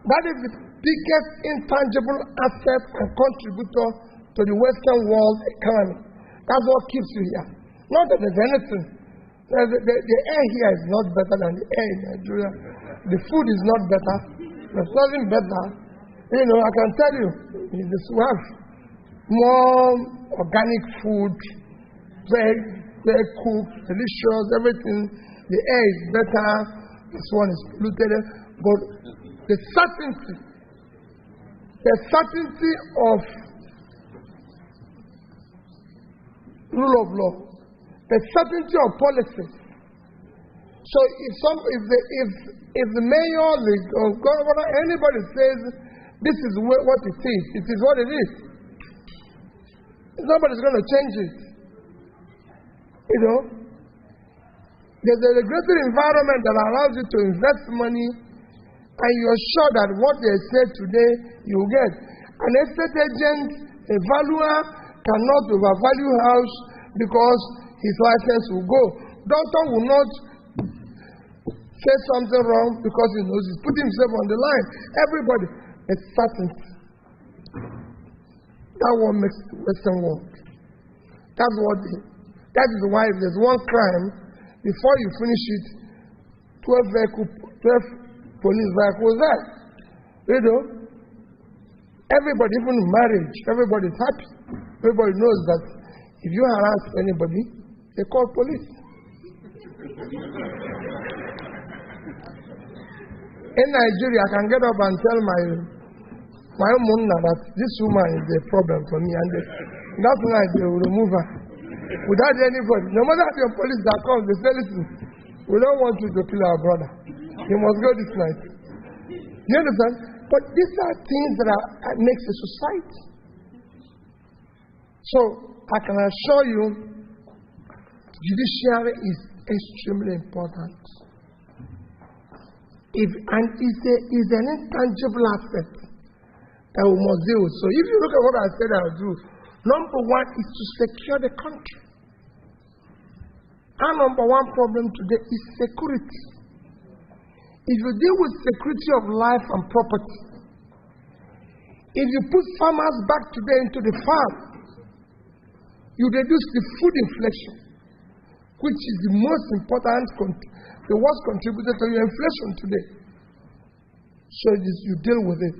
that is the biggest intangible asset and contributor to the Western world economy. That's what keeps you here. Not that there's anything. The air here is not better than the air in Nigeria. The food is not better. There's nothing better. You know, I can tell you, we have more organic food, very, very cooked, delicious, everything. The air is better. This one is polluted. But the certainty of rule of law, the certainty of policy. So if the mayor, or governor, anybody says this is what it is what it is. Nobody's going to change it. You know, there's a regulatory environment that allows you to invest money, and you're sure that what they say today you get. An estate agent, a valuer, cannot overvalue house because his license will go. Doctor will not say something wrong because he knows he's putting himself on the line. Everybody is certainty. That one makes the Western world. That is why if there's one crime, before you finish it, 12 police vehicles there. You know? Everybody, even in marriage, everybody's happy. Everybody knows that if you harass anybody, they call police. In Nigeria, I can get up and tell my mom that this woman is a problem for me, and that's why they will remove her. Without anybody. No matter the police that comes, they say, listen, we don't want you to kill our brother. You must go this night. You understand? But these are things that makes a society. So, I can assure you, judiciary is extremely important. And it's an intangible asset that we must deal with. So if you look at what I said I'll do, number one is to secure the country. Our number one problem today is security. If you deal with security of life and property, if you put farmers back today into the farm, you reduce the food inflation, which is the most important, the worst contributor to your inflation today. So you deal with it.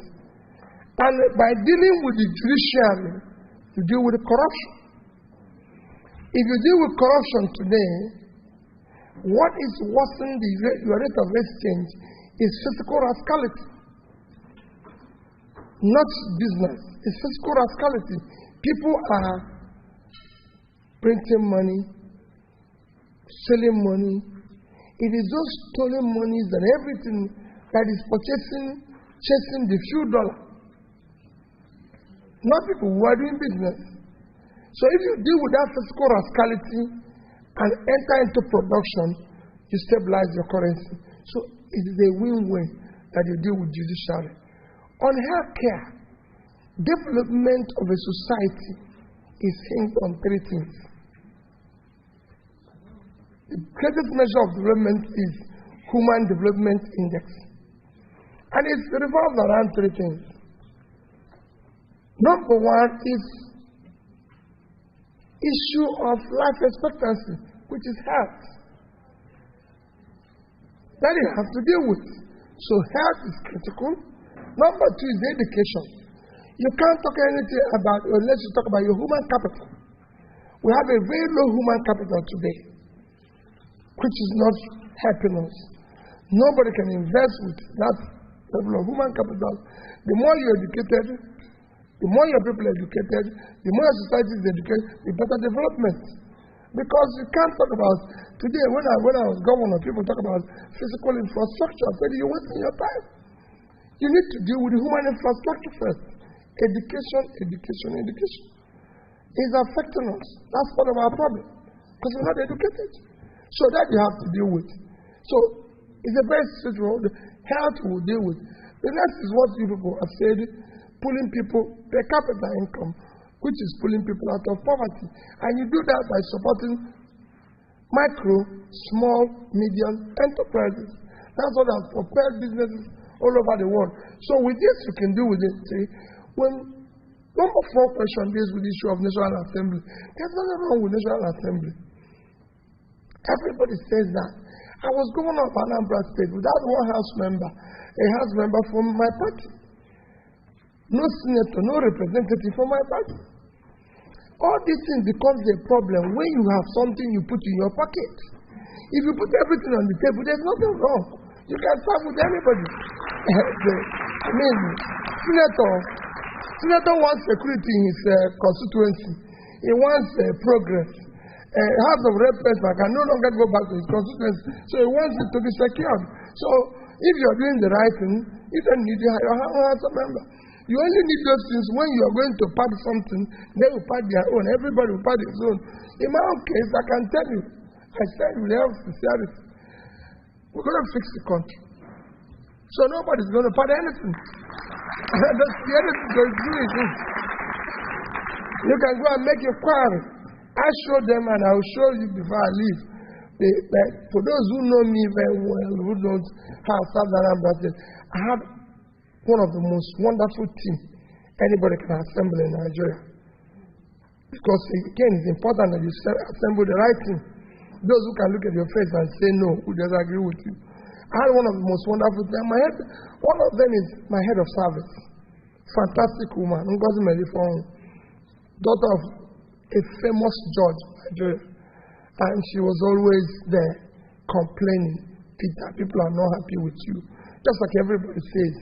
And by dealing with the judiciary, you deal with the corruption. If you deal with corruption today, what is worsening your rate of exchange is physical rascality. Not business. It's physical rascality. People are printing money, selling money. It is those stolen monies and everything that is chasing the few dollars. Not people who are doing business. So if you deal with that physical rascality and enter into production, you stabilize your currency. So it is a win-win that you deal with judiciary. On healthcare, development of a society is hinged on three things. The greatest measure of development is Human Development Index. And it revolves around three things. Number one is issue of life expectancy, which is health. That you have to deal with. So health is critical. Number two is education. You can't talk anything about, unless you talk about your human capital. We have a very low human capital today, which is not helping us. Nobody can invest with that level of human capital. The more you're educated, the more your people are educated, the more your society is educated, the better development. Because you can't talk about, today when I was governor, people talk about physical infrastructure. I said, you're wasting your time. You need to deal with the human infrastructure first. Education. It's affecting us. That's part of our problem. Because we're not educated. So that you have to deal with. So it's a very straightforward. Health will deal with. The next is what you people have said, pulling people per capita income, which is pulling people out of poverty. And you do that by supporting micro, small, medium enterprises. That's what has propelled businesses all over the world. So with this, you can do with it. See, when number 4 question deals with the issue of National Assembly, there's nothing wrong with National Assembly. Everybody says that. I was governor of Anambra State without one house member from my party. No senator, no representative from my party. All these things becomes a problem when you have something you put in your pocket. If you put everything on the table, there's nothing wrong. You can serve with anybody. Senator wants security in his constituency. He wants progress. house of red person can no longer go back to his constituency. So he wants it to be secured. So if you're doing the right thing, you don't need your house of member. You only need those things when you are going to pack something, they will pack their own. Everybody will pack his own. In my own case, I can tell you, I said with help sincerity, we're going to fix the country. So nobody's going to pack anything. That's the anything to do it. You can go and make your quarry. I show them and I will show you before I leave. For those who know me very well, who don't have South Anambra, I have one of the most wonderful teams anybody can assemble in Nigeria. Because again, it's important that you assemble the right team. Those who can look at your face and say no, who doesn't agree with you. I had one of the most wonderful teams. One of them is my head of service. Fantastic woman, Ngozi Melifon, daughter of a famous judge in Nigeria. And she was always there complaining, Peter, people are not happy with you. Just like everybody says.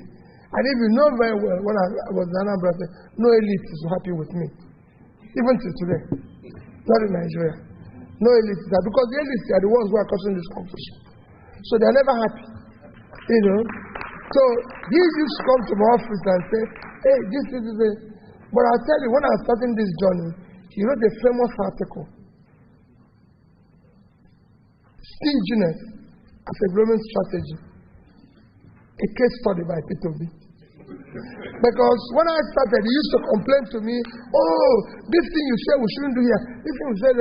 And if you know very well, when I was in Anambra, no elite is happy with me. Even till today. Not in Nigeria. No elite is happy. Because the elites are the ones who are causing this confusion. So they are never happy. You know. So he used to come to my office and say, hey, this is it. But I'll tell you, when I was starting this journey, he wrote a famous article. Stinginess as a growing strategy. A case study by Peter OBI. Because when I started, he used to complain to me, oh, this thing you said we shouldn't do here. This thing you said,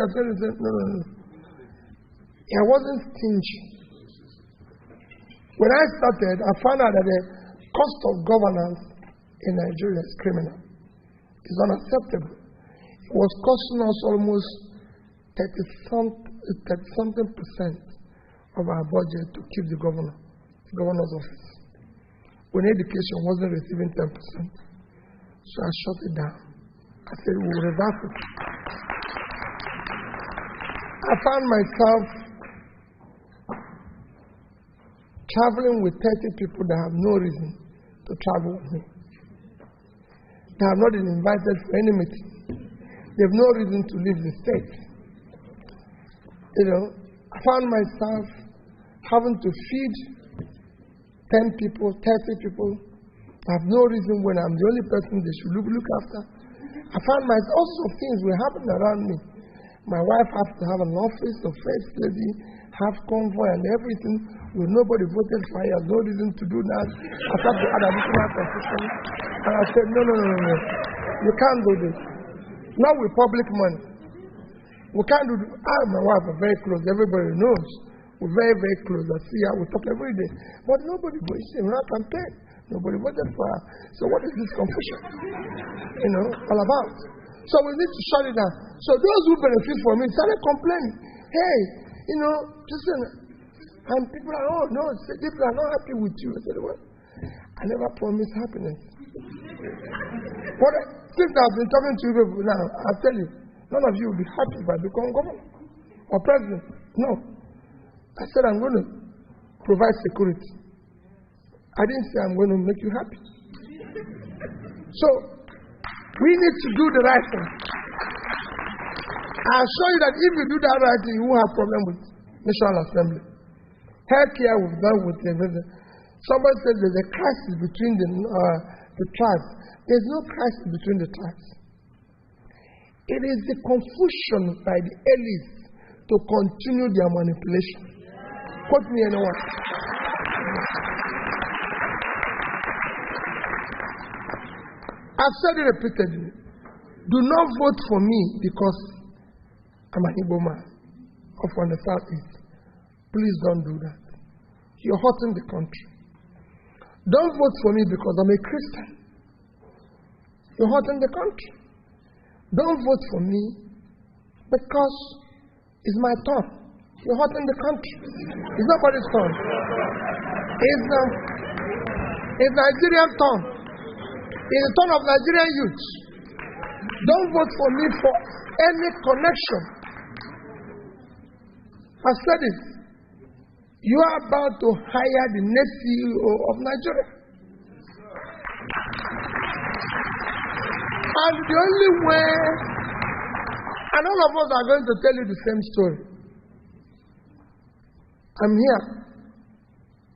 no. I wasn't stingy. When I started, I found out that the cost of governance in Nigeria is criminal. It's unacceptable. It was costing us almost 30-something% of our budget to keep the governor's office. When education wasn't receiving 10%. So I shut it down. I said, we'll reverse it. I found myself traveling with 30 people that have no reason to travel with me. They have not been invited for any meeting. They have no reason to leave the state. You know, I found myself having to feed 10 people, 30 people. I have no reason when I'm the only person they should look after. I found myself, all sorts of things were happening around me. My wife has to have an office, a first lady, have convoy and everything. When nobody voted for her, no reason to do that. I thought they had additional position. And I said, no. You can't do this. Not with public money. We can't do this. I and my wife are very close. Everybody knows. We're very, very close. I see her. We talk every day. But nobody voted. We're not campaign. Nobody voted for her. So what is this confusion? You know, all about? So we need to shut it down. So those who benefit from it started complaining. Hey, you know, listen. And people are, oh no, people are not happy with you. I said, well, I never promised happiness. Since I've been talking to you people now, I'll tell you, none of you will be happy if I become governor or president. No. I said I'm going to provide security. I didn't say I'm going to make you happy. So, we need to do the right thing. I assure you that if you do that right thing, you won't have problem with National Assembly. Healthcare we've done with everything. Somebody said there's a crisis between the tribes. There's no crisis between the tribes. It is the confusion by the elites to continue their manipulation. Quote me anyone. I've said it repeatedly. Do not vote for me because I'm an Igbo man or from the southeast. Please don't do that. You're hurting the country. Don't vote for me because I'm a Christian. You're hurting the country. Don't vote for me because it's my turn. You're hurting the country. It's nobody's turn. It's Nigerian turn. It's the turn of Nigerian youth. Don't vote for me for any connection. I said it. You are about to hire the next CEO of Nigeria. And the only way And all of us are going to tell you the same story. I'm here.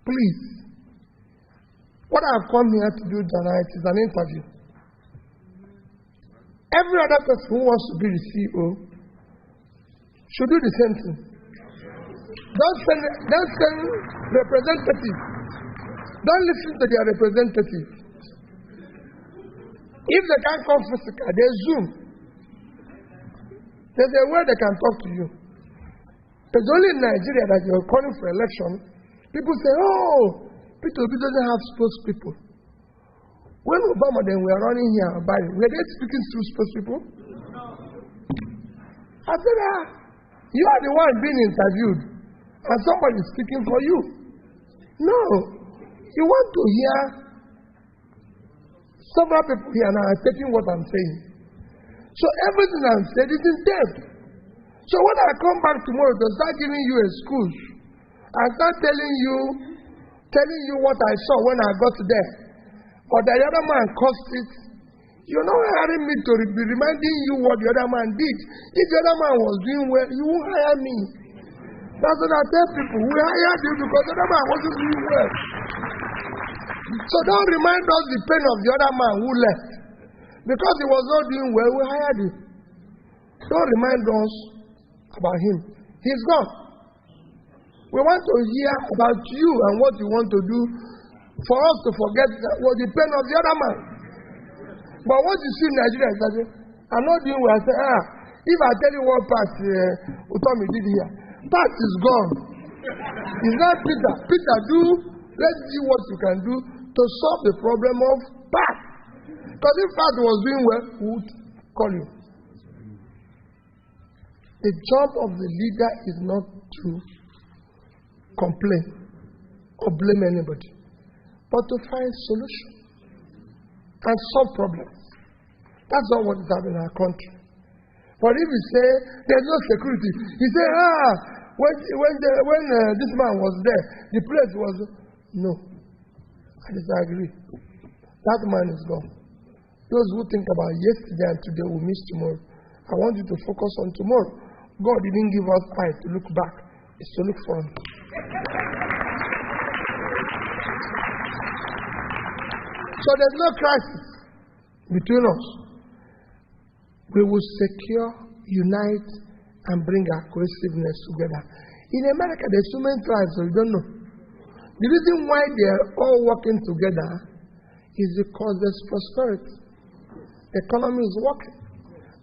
Please. What I've come here to do tonight is an interview. Every other person who wants to be the CEO should do the same thing. Don't send representatives. Don't listen to their representatives. If they can't come physical, they Zoom. There's a way they can talk to you. It's only in Nigeria that you're calling for election. People say, oh, Peter OBI doesn't have spokespeople. When Obama then were running here, were they speaking through spokespeople? I said, you are the one being interviewed, and somebody is speaking for you. No. You want to hear several people here now are taking what I'm saying. So everything I'm saying is in depth. So when I come back tomorrow to start giving you a school, I start telling you what I saw when I got there, or the other man caused it, you're not hiring me to be reminding you what the other man did. If the other man was doing well, you won't hire me. That's what I tell people. We hired you because the other man wasn't doing well. So don't remind us the pain of the other man who left. Because he was not doing well, we hired him. Don't remind us about him. He's gone. We want to hear about you and what you want to do for us to forget what the pain of the other man. But what you see in Nigeria is that I'm not doing well. I say, if I tell you what part Utomi did here, part is gone. It's not Peter. Peter, let's see what you can do to solve the problem of part. Because if part was doing well, who would call you? The job of the leader is not to complain or blame anybody, but to find solutions and solve problems. That's not what is happening in our country. But if you say there's no security, you say, when this man was there, the place was no. I disagree. That man is gone. Those who think about yesterday and today will miss tomorrow. I want you to focus on tomorrow. God didn't give us eyes to look back. It's to look front. So there's no crisis between us. We will secure, unite, and bring our cohesiveness together. In America, there's so many tribes, so you don't know. The reason why they're all working together is because there's prosperity. The economy is working.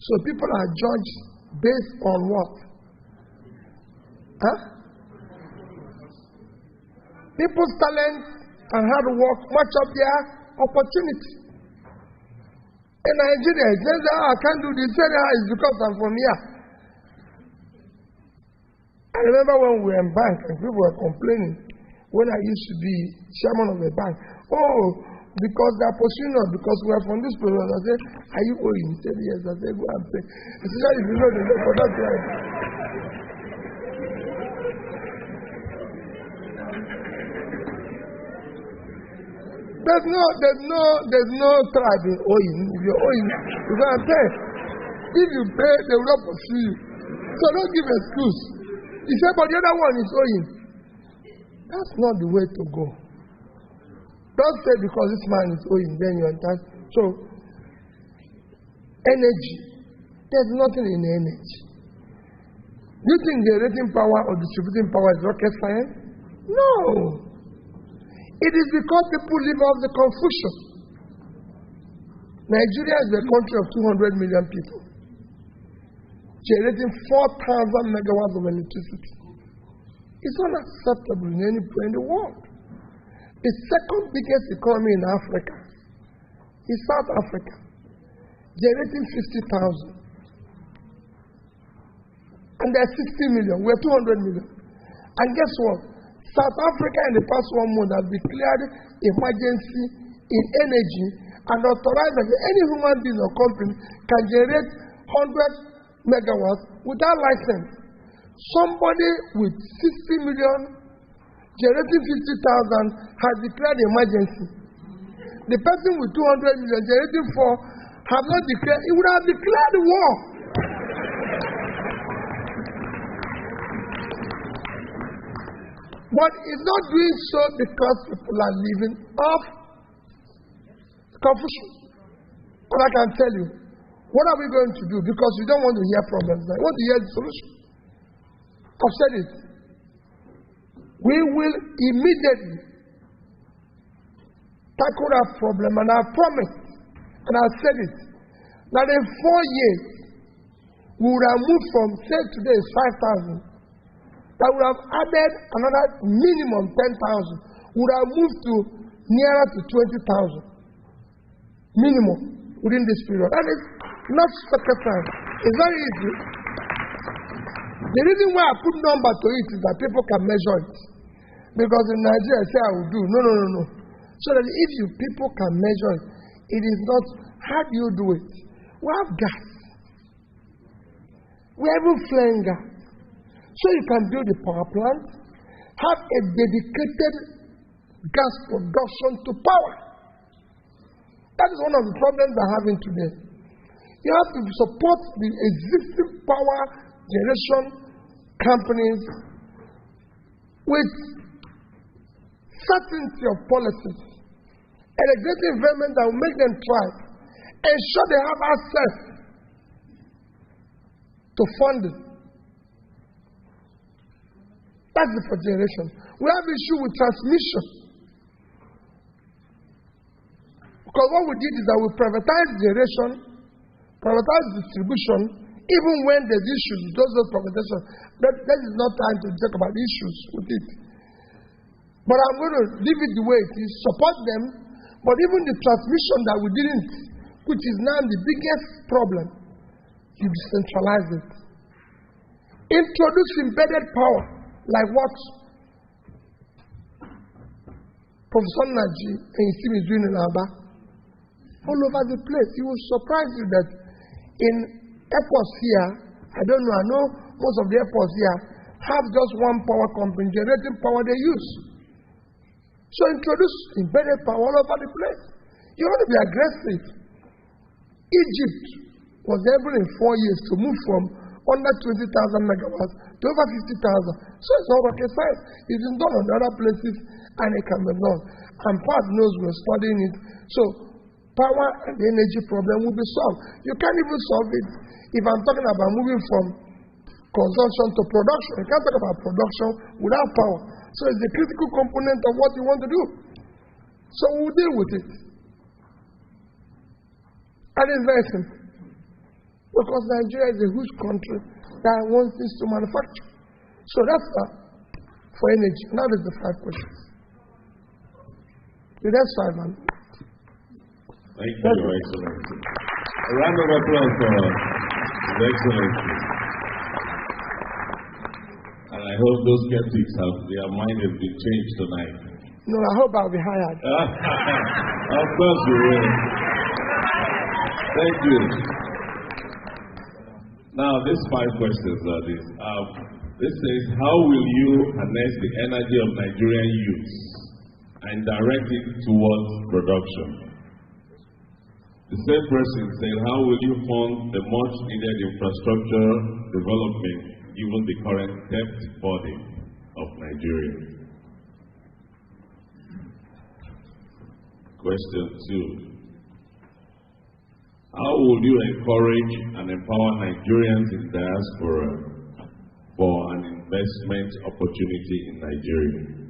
So people are judged based on what? People's talent and hard work match up their opportunity. In Nigeria, it says, I can't do this. It's because I'm from here. I remember when we were in bank and people were complaining when I used to be chairman of the bank. Oh, because they are pursuing us, because we are from this place. I said, are you owing? He said, yes. I said, go and pay. Especially if you know the law, but that's right. There's no tribe in owing. If you're owing, you gotta pay. If you pay, they will not pursue you. So don't give excuse. He said, but the other one is owing. That's not the way to go. Don't say because this man is owing, then you're entitled. So, energy. There's nothing in energy. Do you think generating power or distributing power is rocket science? No. It is because people live off the confusion. Nigeria is a country of 200 million people, generating 4,000 megawatts of electricity. It's unacceptable in any place in the world. The second biggest economy in Africa is South Africa, generating 50,000. And they're 60 million. We're 200 million. And guess what? South Africa in the past 1 month has declared emergency in energy and authorized that any human being or company can generate 100 megawatts without license. Somebody with 60 million generating 50,000 has declared emergency. The person with 200 million generating 4 have not declared. He would have declared war. But it's not doing so because people are living off confusion. But I can tell you, what are we going to do? Because we don't want to hear problems. I want to hear the solution. I've said it. We will immediately tackle that problem, and I promised, and I said it, that in 4 years, we would have moved from, say today is 5,000, that would have added another minimum 10,000, would have moved to nearer to 20,000 minimum within this period. That is not rocket science. It's very easy. The reason why I put number to it is that people can measure it. Because in Nigeria, I say I will do. No. So that if people can measure it, it is not how do you do it. We have gas. We have even flame gas. So you can build a power plant, have a dedicated gas production to power. That is one of the problems we're having today. You have to support the existing power generation companies with certainty of policies and a great investment that will make them thrive. Ensure they have access to funding. That's the for generation. We have issue with transmission. Because what we did is that we privatize generation, privatize distribution, even when there's issues, those privatization. That is not time to talk about issues with it. But I'm going to leave it the way it is, support them, but even the transmission that we didn't, which is now the biggest problem, you decentralize it. Introduce embedded power, like what Professor Naji and his team is doing in Aba. All over the place. It will surprise you that in airports here, I don't know, I know most of the airports here have just one power company generating power they use. So introduce embedded power all over the place. You want to be aggressive. Egypt was able in 4 years to move from under 20,000 megawatts to over 50,000. So it's not rocket science. It is done on other places and it can be done. And part knows we're studying it. So power and the energy problem will be solved. You can't even solve it if I'm talking about moving from consumption to production. You can't talk about production without power. So it's a critical component of what you want to do. So we'll deal with it. And it's very simple. Because Nigeria is a huge country that wants things to manufacture. So that's for energy. Now there's the 5 questions. The next 5, man. Thank you, Your Excellency. A round of applause for His Excellency. And I hope those skeptics have their mind has been changed tonight. No, I hope I'll be hired. Of course you will. Thank you. Now, these 5 questions are this. This says, how will you harness the energy of Nigerian youth and direct it towards production? The same person said, how will you fund the much needed infrastructure development given the current debt burden of Nigeria? Question 2. How would you encourage and empower Nigerians in diaspora for an investment opportunity in Nigeria?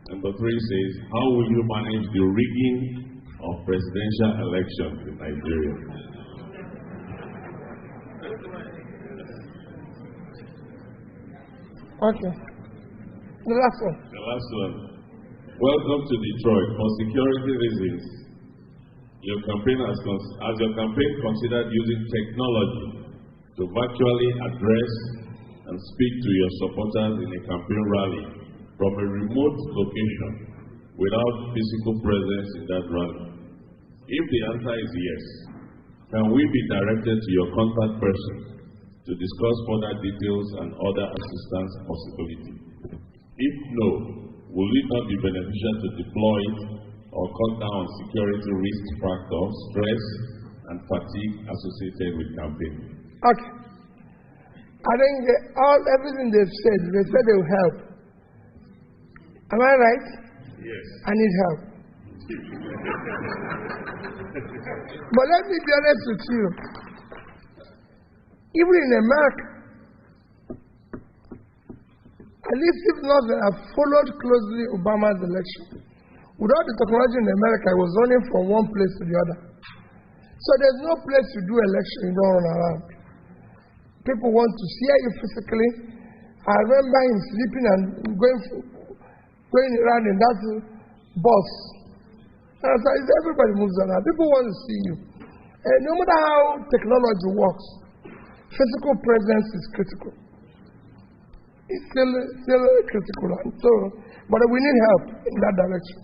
Number 3 says, how will you manage the rigging of presidential elections in Nigeria? Okay. The last one. The last one. Welcome to Detroit. For security reasons, your campaign has your campaign considered using technology to virtually address and speak to your supporters in a campaign rally from a remote location without physical presence in that rally? If the answer is yes, can we be directed to your contact person to to discuss further details and other assistance possibilities? If no, will it not be beneficial to deploy it or cut down on security risk factors, stress, and fatigue associated with campaigning? Okay. I think everything they've said they will help. Am I right? Yes. I need help. But let me be honest with you. Even in America, at least if not, they have followed closely Obama's election. Without the technology in America, it was running from one place to the other. So there's no place to do election, you don't run around. People want to see you physically. I remember him sleeping and going around in that bus. And so everybody moves around. People want to see you. And no matter how technology works, physical presence is critical. It's still critical. And so, but we need help in that direction.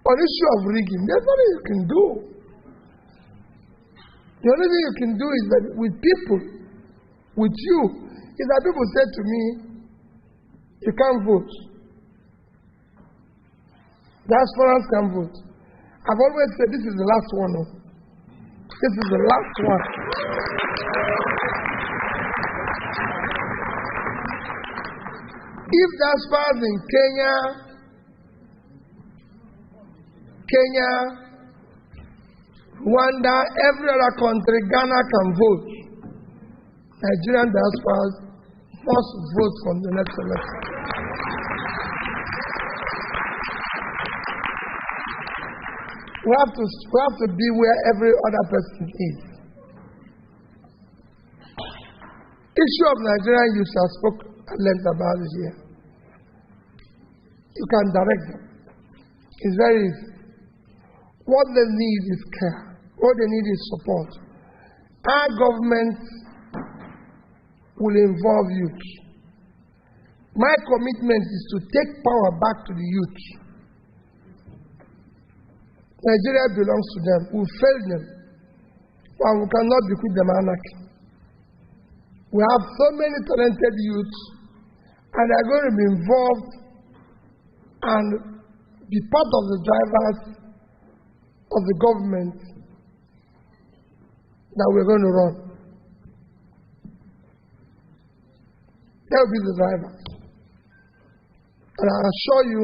On the issue of rigging, there's nothing you can do. The only thing you can do is that with people, with you, is that people say to me, you can't vote. Diasporans can vote. I've always said this is the last one. No? This is the last one. If diasporans in Kenya, Rwanda, every other country, Ghana can vote, Nigerian diasporas must vote from the next election. We have to be where every other person is. Issue of Nigerian youth, I spoke at length about it here. You can direct them. It's very easy. What they need is care. What they need is support. Our government will involve youth. My commitment is to take power back to the youth. Nigeria belongs to them. We fail them. And we cannot bequeath them anarchy. We have so many talented youths, and they are going to be involved and be part of the drivers of the government that we're going to run. They will be the drivers. And I assure you,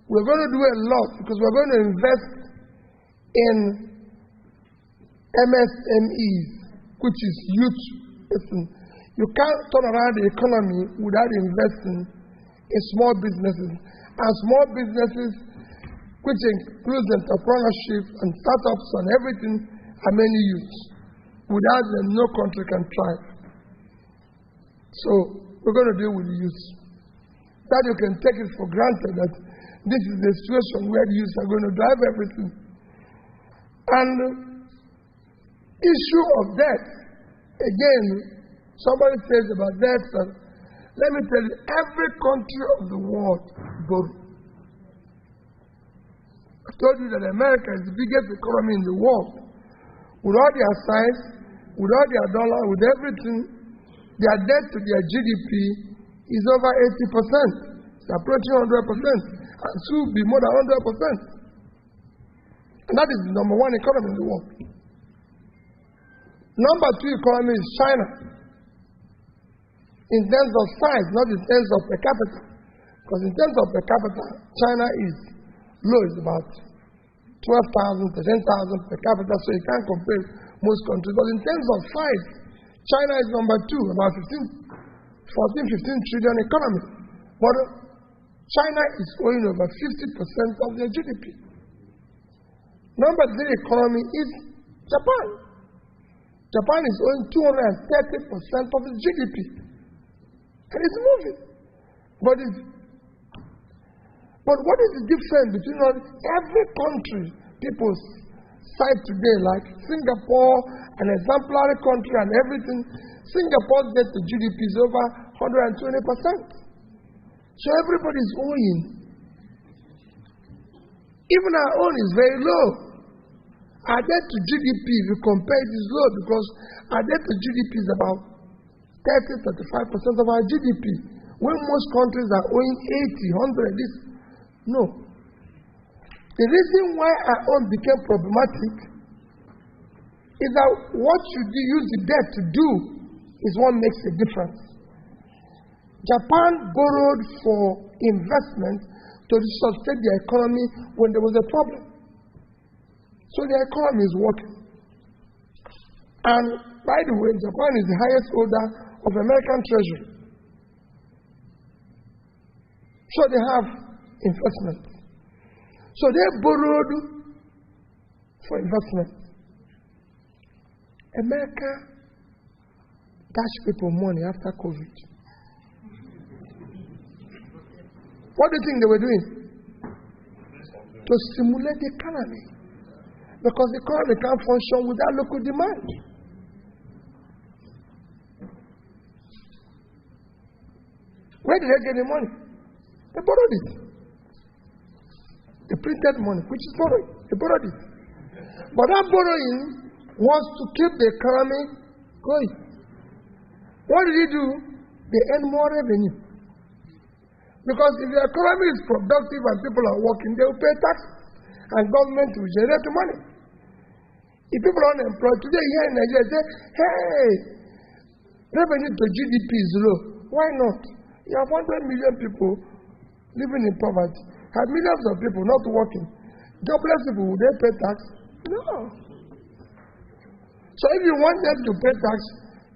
we're going to do a lot because we're going to invest in MSMEs, which is youth. Listen, you can't turn around the economy without investing in small businesses. And small businesses, which includes entrepreneurship and startups and everything, are many youths. Without them, no country can thrive. So, we're going to deal with the youth. That you can take it for granted that this is the situation where the youth are going to drive everything. And issue of debt, again, somebody says about debt, and let me tell you, every country of the world borrows. I told you that America is the biggest economy in the world. With all their size, with all their dollar, with everything, their debt to their GDP is over 80%. It's approaching 100%. And soon be more than 100%. And that is the number one economy in the world. Number two economy is China. In terms of size, not in terms of per capita. Because in terms of per capita, China is low, it's about 12,000, 13,000 per capita, so you can't compare most countries. But in terms of size, China is number two, about 15 trillion economy. But China is owing over 50% of their GDP. Number three economy is Japan. Japan is owing 230% of its GDP. And it's moving. But what is the difference between every country people cite today, like Singapore, an exemplary country and everything? Singapore's debt to GDP is over 120%. So everybody is owing. Even our own is very low. Our debt to GDP, if you compare it, is low because our debt to GDP is about 30-35% of our GDP, when most countries are owing 80, 100. No. The reason why our own became problematic is that what you use the debt to do is what makes a difference. Japan borrowed for investment to sustain their economy when there was a problem. So their economy is working. And by the way, Japan is the highest holder of American treasury. So they have investment. So they borrowed for investment. America dashed people money after COVID. What do you think they were doing? To stimulate the economy. Because the economy can't function without local demand. Where did they get the money? They borrowed it. They printed money, which is borrowing. They borrowed it. But that borrowing was to keep the economy going. What did he do? They earn more revenue. Because if the economy is productive and people are working, they will pay taxes. And government will generate money. If people are unemployed, today here in Nigeria, say, hey, revenue to GDP is low. Why not? You have 100 million people living in poverty. Have millions of people not working. Jobless people, will they pay tax? No. So if you want them to pay tax,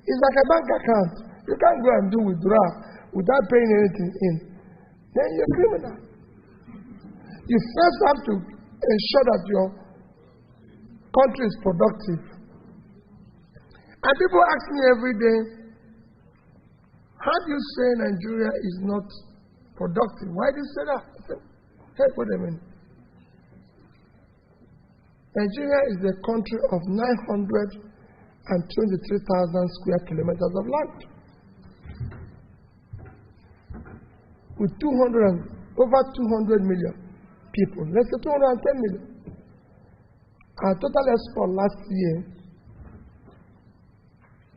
it's like a bank account. You can't go and do withdrawal without paying anything in. Then you're a criminal. You first have to ensure that your country is productive. And people ask me every day, how do you say Nigeria is not productive? Why do you say that? I say, hey, wait a minute. Nigeria is a country of 923,000 square kilometers of land. With over 200 million people. Let's say 210 million. Our total export last year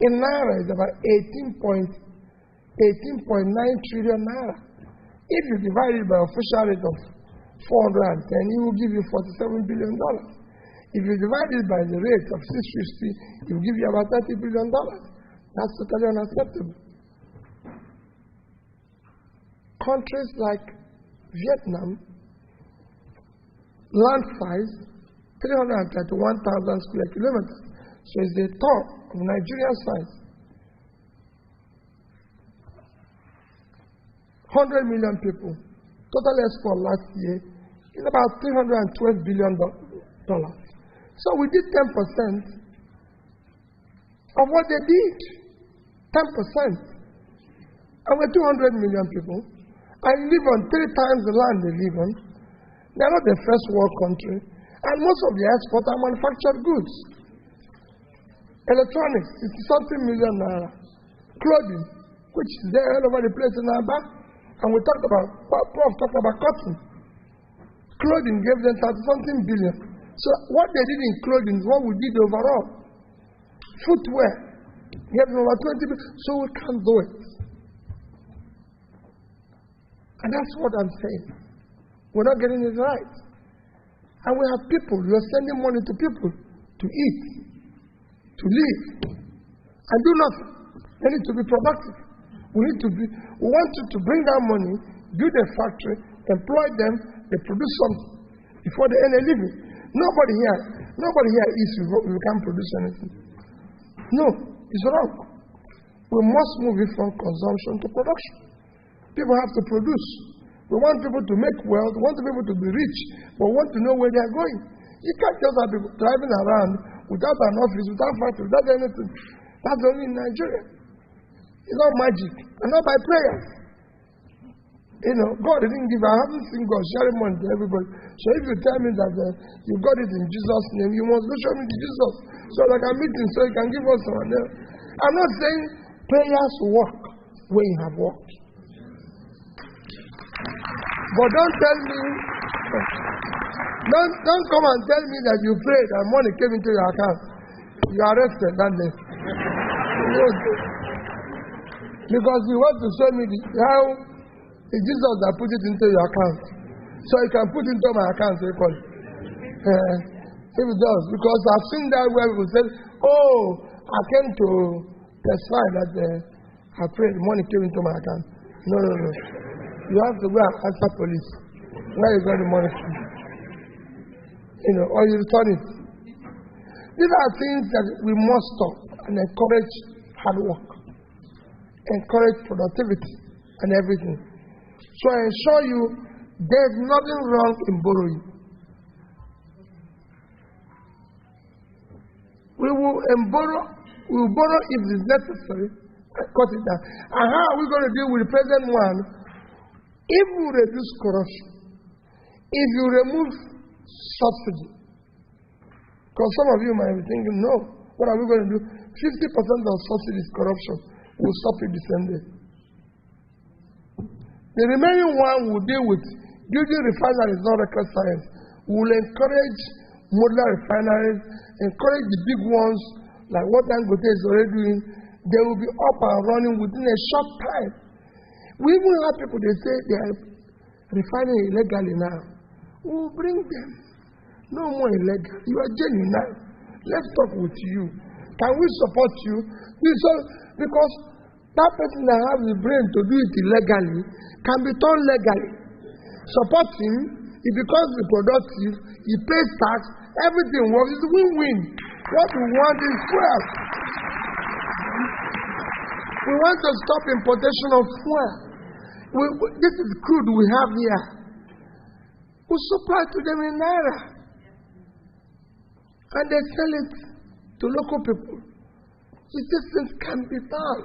in Naira is about 18.9 trillion Naira. If you divide it by official rate of 410, it will give you $47 billion. If you divide it by the rate of 650, it will give you about $30 billion. That's totally unacceptable. Countries like Vietnam, land size 331,000 square kilometers. So it's the top of Nigerian size. 100 million people. Total export last year is about $312 billion. So we did 10% of what they did. 10%. And we're 200 million people. And live on 3 times the land they live on. They're not the first world country. And most of the exports are manufactured goods. Electronics, 60-something million naira. Clothing, which is there all over the place in our back. And we talked about, Prof talked about cotton. Clothing gave them 30-something billion. So what they did in clothing is what we did overall. Footwear gave them over 20 billion. So we can't do it. And that's what I'm saying. We're not getting it right. And we have people, we are sending money to people to eat, to live, and do nothing. They need to be productive. We want you to bring that money, build a factory, employ them, they produce something before they earn a living. Nobody here eats if we can't produce anything. No, it's wrong. We must move it from consumption to production. People have to produce. We want people to make wealth, we want people to be rich, but we want to know where they are going. You can't just have people driving around without an office, without factory, without anything. That's only in Nigeria. It's not magic, and not by prayers. God didn't give, I haven't seen God sharing money to everybody. So if you tell me that you got it in Jesus' name, you must go show me to Jesus so that I can meet him so he can give us someone else. I'm not saying prayers work when you have worked. But don't tell me, don't come and tell me that you prayed and money came into your account. You are arrested that day. Because you want to show me how it's Jesus that put it into your account. So you can put it into my account, so you call it. If it does, because I've seen that where people say, oh, I came to testify that I prayed, money came into my account. No. You have to go and answer police. Where you got the money from? Or you return it. These are things that we must stop and encourage hard work, encourage productivity and everything. So I assure you, there's nothing wrong in borrowing. We will borrow if it's necessary and cut it down. And how are we going to deal with the present one? If we reduce corruption, if you remove subsidy, because some of you might be thinking, no, what are we going to do? 50% of subsidy is corruption. We'll stop it the same day. The remaining one will deal with building refineries, not rocket science. We will encourage modular refineries, encourage the big ones, like what Dangote is already doing. They will be up and running within a short time. We even have people, they say they are refining illegally now. We will bring them. No more illegal. You are genuine now. Let's talk with you. Can we support you? Because that person that has the brain to do it illegally can be done legally. Support him. He becomes productive. He pays tax. Everything works. It's a win-win. What we want is fuel. We want to stop importation of fuel. This is crude we have here. We supply to them in Naira. And they sell it to local people. These things can be done.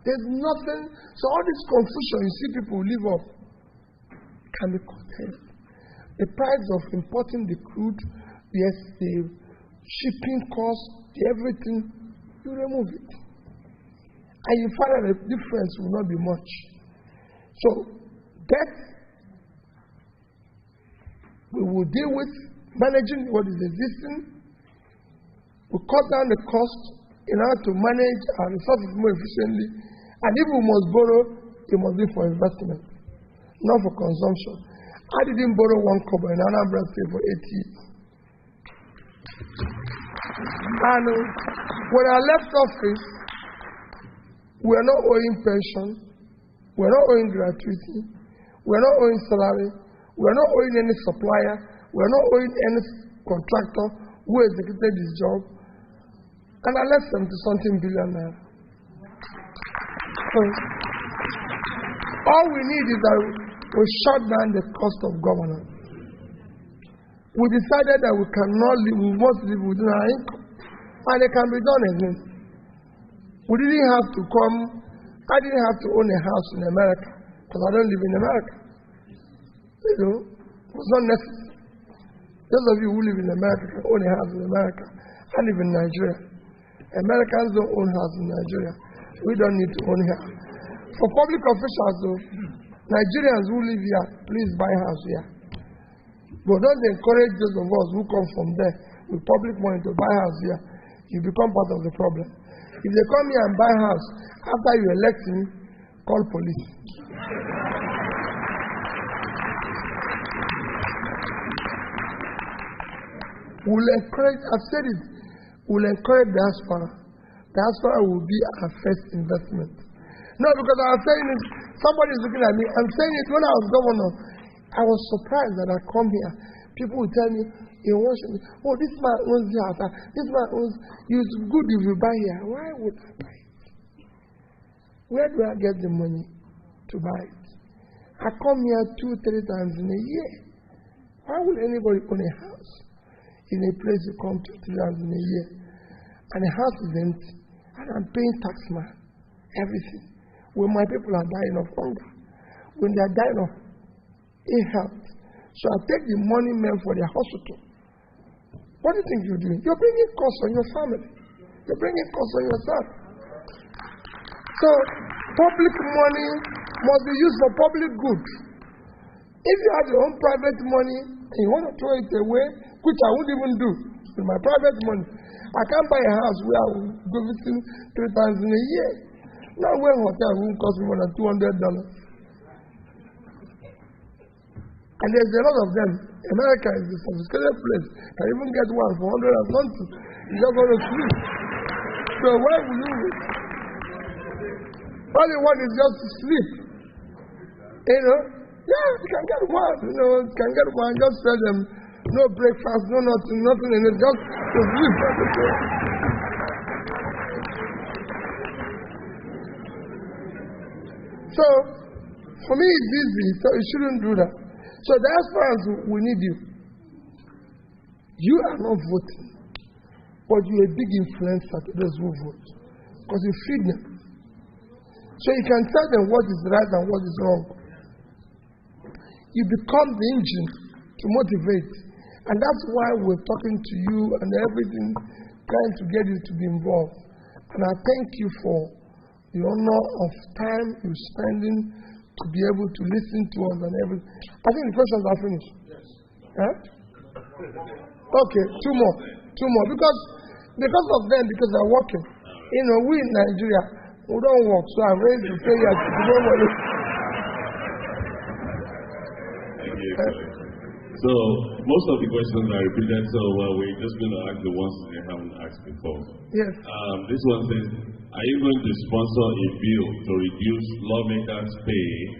There's nothing. So all this confusion you see people live off can be contained. The price of importing the crude, yes, the shipping cost, everything, you remove it. And you find that the difference will not be much. So, debt, we will deal with managing what is existing. We cut down the cost in order to manage our resources more efficiently. And if we must borrow, it must be for investment, not for consumption. I didn't borrow one kobo in Anambra State for 8 years. And when I left office, we are not owing pension, we are not owing gratuity, we are not owing salary, we are not owing any supplier, we are not owing any contractor who executed his job. And I left $70-something billion naira. So, all we need is that we shut down the cost of governance. We decided that we cannot live, we must live within our income. And it can be done again. We didn't have to come, I didn't have to own a house in America, because I don't live in America. It was not necessary. Those of you who live in America can own a house in America. I live in Nigeria. Americans don't own houses in Nigeria. We don't need to own here. For public officials, though, Nigerians who live here, please buy a house here. But don't encourage those of us who come from there with public money to buy a house here. You become part of the problem. If they come here and buy a house, after you elect him, call police. We'll encourage, I've said it, we'll encourage diaspora. Diaspora will be our first investment. No, because I was saying it, somebody is looking at me. I'm saying it when I was governor. I was surprised that I come here. People will tell me, in Washington, oh, this man owns the house. This man owns, it's good if you buy here. Why would I buy it? Where do I get the money to buy it? I come here 2-3 times in a year. Why would anybody own a house in a place you come 2-3 times in a year? And the house is empty. And I'm paying tax, man. Everything. When my people are dying of hunger. When they are dying of ill health. So I take the money meant for their hospital. What do you think you're doing? You're bringing costs on your family. You're bringing costs on yourself. So, public money must be used for public good. If you have your own private money and you want to throw it away, which I wouldn't even do with my private money, I can't buy a house where I will go visiting 3 times in a year. Now, when hotel room costs more than $200. And there's a lot of them. America is a sophisticated place. Can even get one for 100 and something. You just want to sleep. So why will you wait? All you want is just to sleep. You know? Yeah, you can get one. You know, you can get one. Just tell them no breakfast, no nothing in it. Just to sleep. So, for me, it's easy. So you shouldn't do that. So the aspirants, we need you. You are not voting, but you're a big influencer to those who vote. Because you feed them. So you can tell them what is right and what is wrong. You become the engine to motivate. And that's why we're talking to you and everything, trying to get you to be involved. And I thank you for the honor of time you're spending to be able to listen to us and everything. I think the questions are finished. Yes. Huh? Okay, two more. Because of them, because they're working. You know, we in Nigeria, we don't work. So I'm ready to say yes. You don't want to. Thank you. So, most of the questions are repeated, so we're just going to ask the ones they haven't asked before. Yes. This one says, are you going to sponsor a bill to reduce lawmakers' pay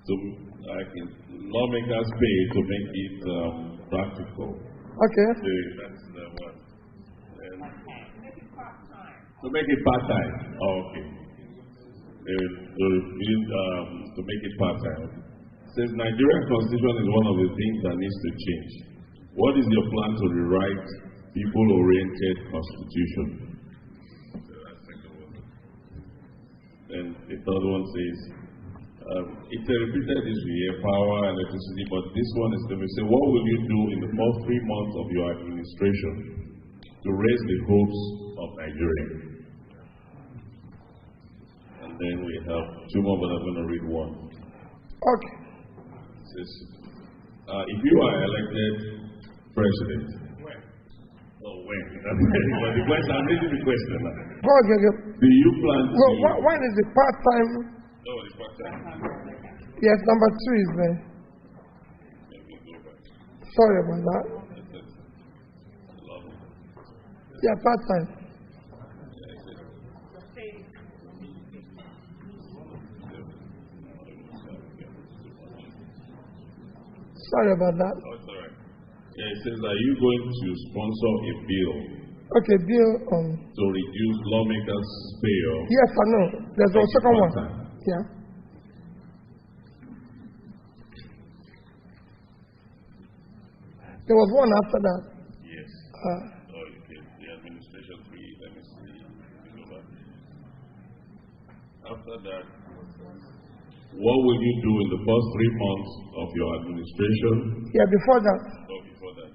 to make it practical? Okay. That's the one. To make it part-time. Oh, okay. To make it part-time. Says Nigerian constitution is one of the things that needs to change. What is your plan to rewrite people-oriented constitution? And the third one says, it's a repeated issue here, power, electricity, but this one is going to say, what will you do in the first 3 months of your administration to raise the hopes of Nigeria? And then we have 2 more, but I'm going to read one. Okay. It says, if you are elected president, when? Oh, when? But the question, I'm reading the question now. Do you plan to... No, one is the part-time. No, it's part-time. Yes, number 2 is there. Sorry about that. Yeah, part-time. Sorry about that. Oh, it's all right. Yeah, it says, are you going to sponsor a bill? Okay, bill to reduce lawmakers' pay? Yes, I know. There's a second one. Yeah. There was one after that. Yes. The administration fee. Let me see. After that, what will you do in the first 3 months of your administration? Yeah, before that. Oh, before that.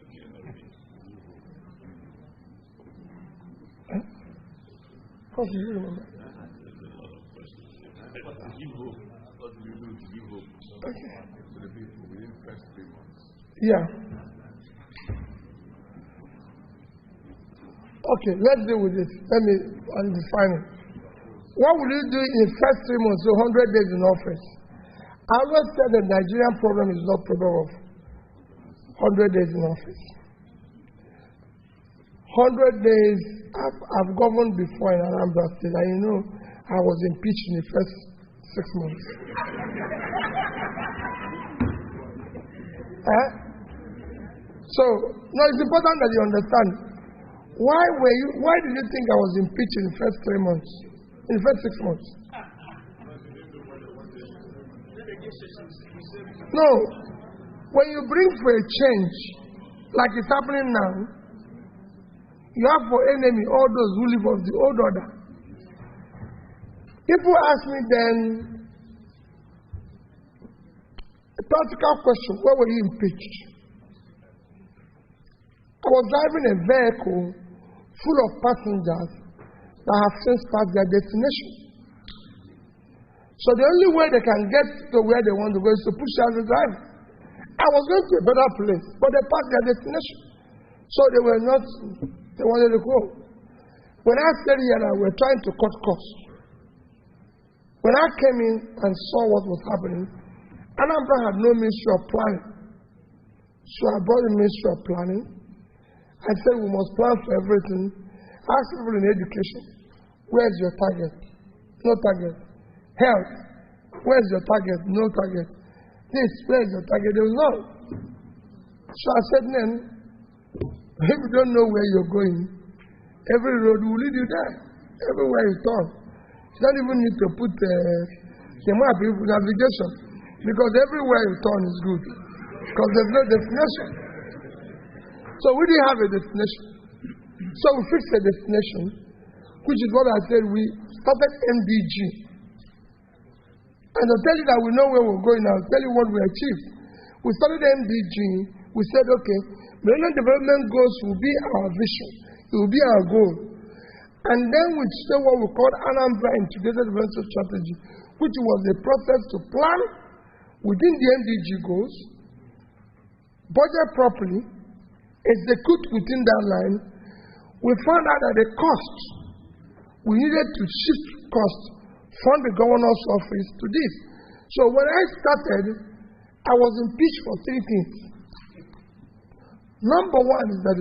Okay. How do you remember? Give hope. What do you do to give hope? Okay. To the people within the first 3 months. Yeah. Okay, let's deal with this. Let me define it. What will you do in the first 3 months, so 100 days in office? I always said the Nigerian problem is not problem of 100 days in office. 100 days, I've governed before in Anambra State, and you know, I was impeached in the first 6 months. So, no, it's important that you understand. Why did you think I was impeached in the first 3 months? In the first 6 months? No. When you bring for a change, like it's happening now, you have for enemy all those who live of the old order. People ask me then, a practical question, why were you impeached? I was driving a vehicle full of passengers that have since passed their destination. So the only way they can get to where they want to go is to push as a driver. I was going to a better place, but they passed their destination. So they wanted to go. When I stayed here, we were trying to cut costs. When I came in and saw what was happening, Anambra had no ministry of planning. So I brought the ministry of planning. I said we must plan for everything. Ask people in education, where's your target? No target. Health, where's your target? No target. This, where's your target? There was none. So I said, then, if you don't know where you're going, every road will lead you there. Everywhere you turn. You don't even need to put the map with navigation. Because everywhere you turn is good. Because there's no destination. So we didn't have a destination. So we fixed a destination, which is what I said, we started MDG. And I'll tell you that we know where we're going. I'll tell you what we achieved. We started MDG. We said, okay, Millennium Development Goals will be our vision. It will be our goal. And then we say what we call Anambra Integrated Development Strategy, which was a process to plan within the MDG goals, budget properly, execute within that line. We found out that the cost, we needed to shift cost from the governor's office to this. So when I started, I was impeached for three things. Number one is that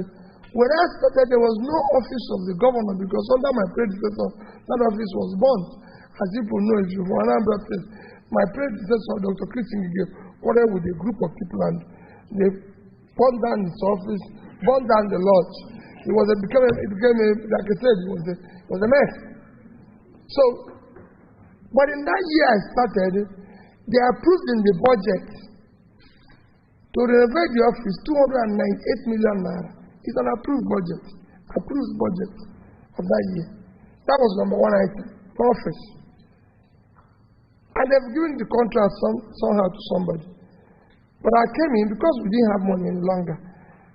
when I started, there was no office of the governor because under my predecessor, that office was burnt. As people know, if you're from Anambra State, my predecessor, Dr. Christine Gige, quarreled with a group of people and they burned down his office, burned down the lodge. It became like I said, it was a mess. So, but in that year I started, they approved in the budget to renovate the office 298 million naira. It's an approved budget of that year. That was number one item, office. And they've given the contract somehow to somebody. But I came in because we didn't have money any longer.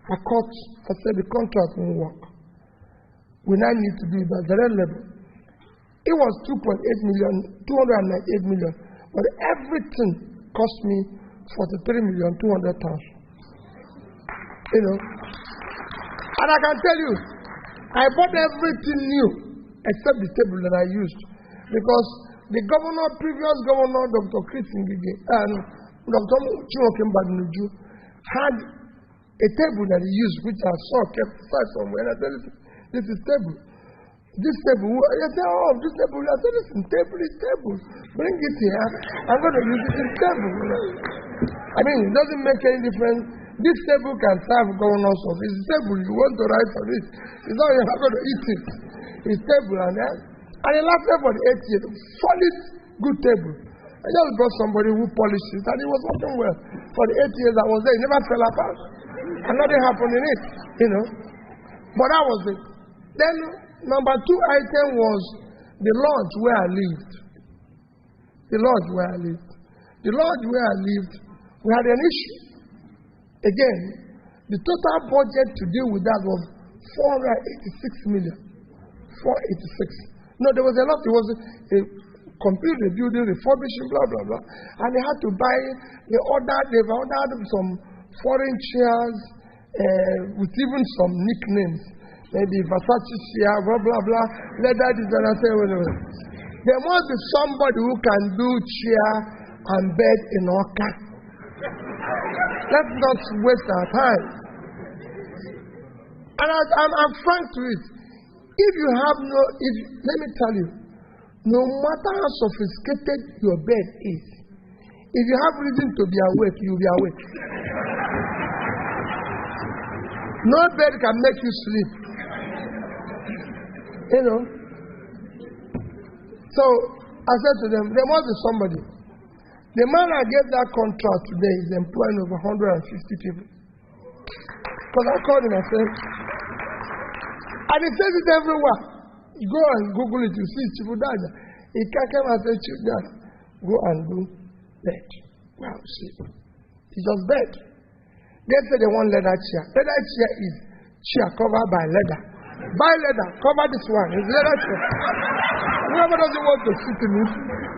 I said the contract won't work. We now need to do it at the red level. It was 298 million, but everything cost me 43,200,000. You know. And I can tell you, I bought everything new except the table that I used. Because the previous governor, Dr. Christine Gige, and Dr. Chirokim Badnuju had a table that he used, which I saw kept aside somewhere. And I said, this is table. This table, I said, oh, this table. I said, listen, table is table. Bring it here. I'm going to use it in table. I mean, it doesn't make any difference. This table can serve governor's office. It's table. You want to write on it. It's not you're not going to eat it. It's table. And it lasted for the 8 years. Solid, good table. I just brought somebody who polished it, and it was working well. For the 8 years I was there, it never fell apart. And nothing happened in it, you know. But that was it. Then, number two item was the lodge where I lived. The lodge where I lived. The lodge where I lived, we had an issue. Again, the total budget to deal with that was 486 million. 486. No, there was a lot. It was a complete rebuilding, refurbishing, blah, blah, blah. And they had to buy, they've ordered some foreign chairs with even some nicknames. Maybe Versace chair, blah, blah, blah, leather designer, whatever. There must be somebody who can do chair and bed in Oka. Let's not waste our time. And I'm frank to it. Let me tell you, no matter how sophisticated your bed is, if you have reason to be awake, you'll be awake. No bed can make you sleep. You know. So I said to them, there must be somebody. The man I gave that contract today is employing over 150 people. Because I called him and said, and he says it everywhere. You go and Google it, you see Chifu Dada. He can't come and say, Chifu Dada, go and do bed. Wow, sleep. It's just bed. They say they want leather chair. Leather chair is chair covered by leather. Buy leather, cover this one. It's leather chair. Whoever doesn't want to sit in it,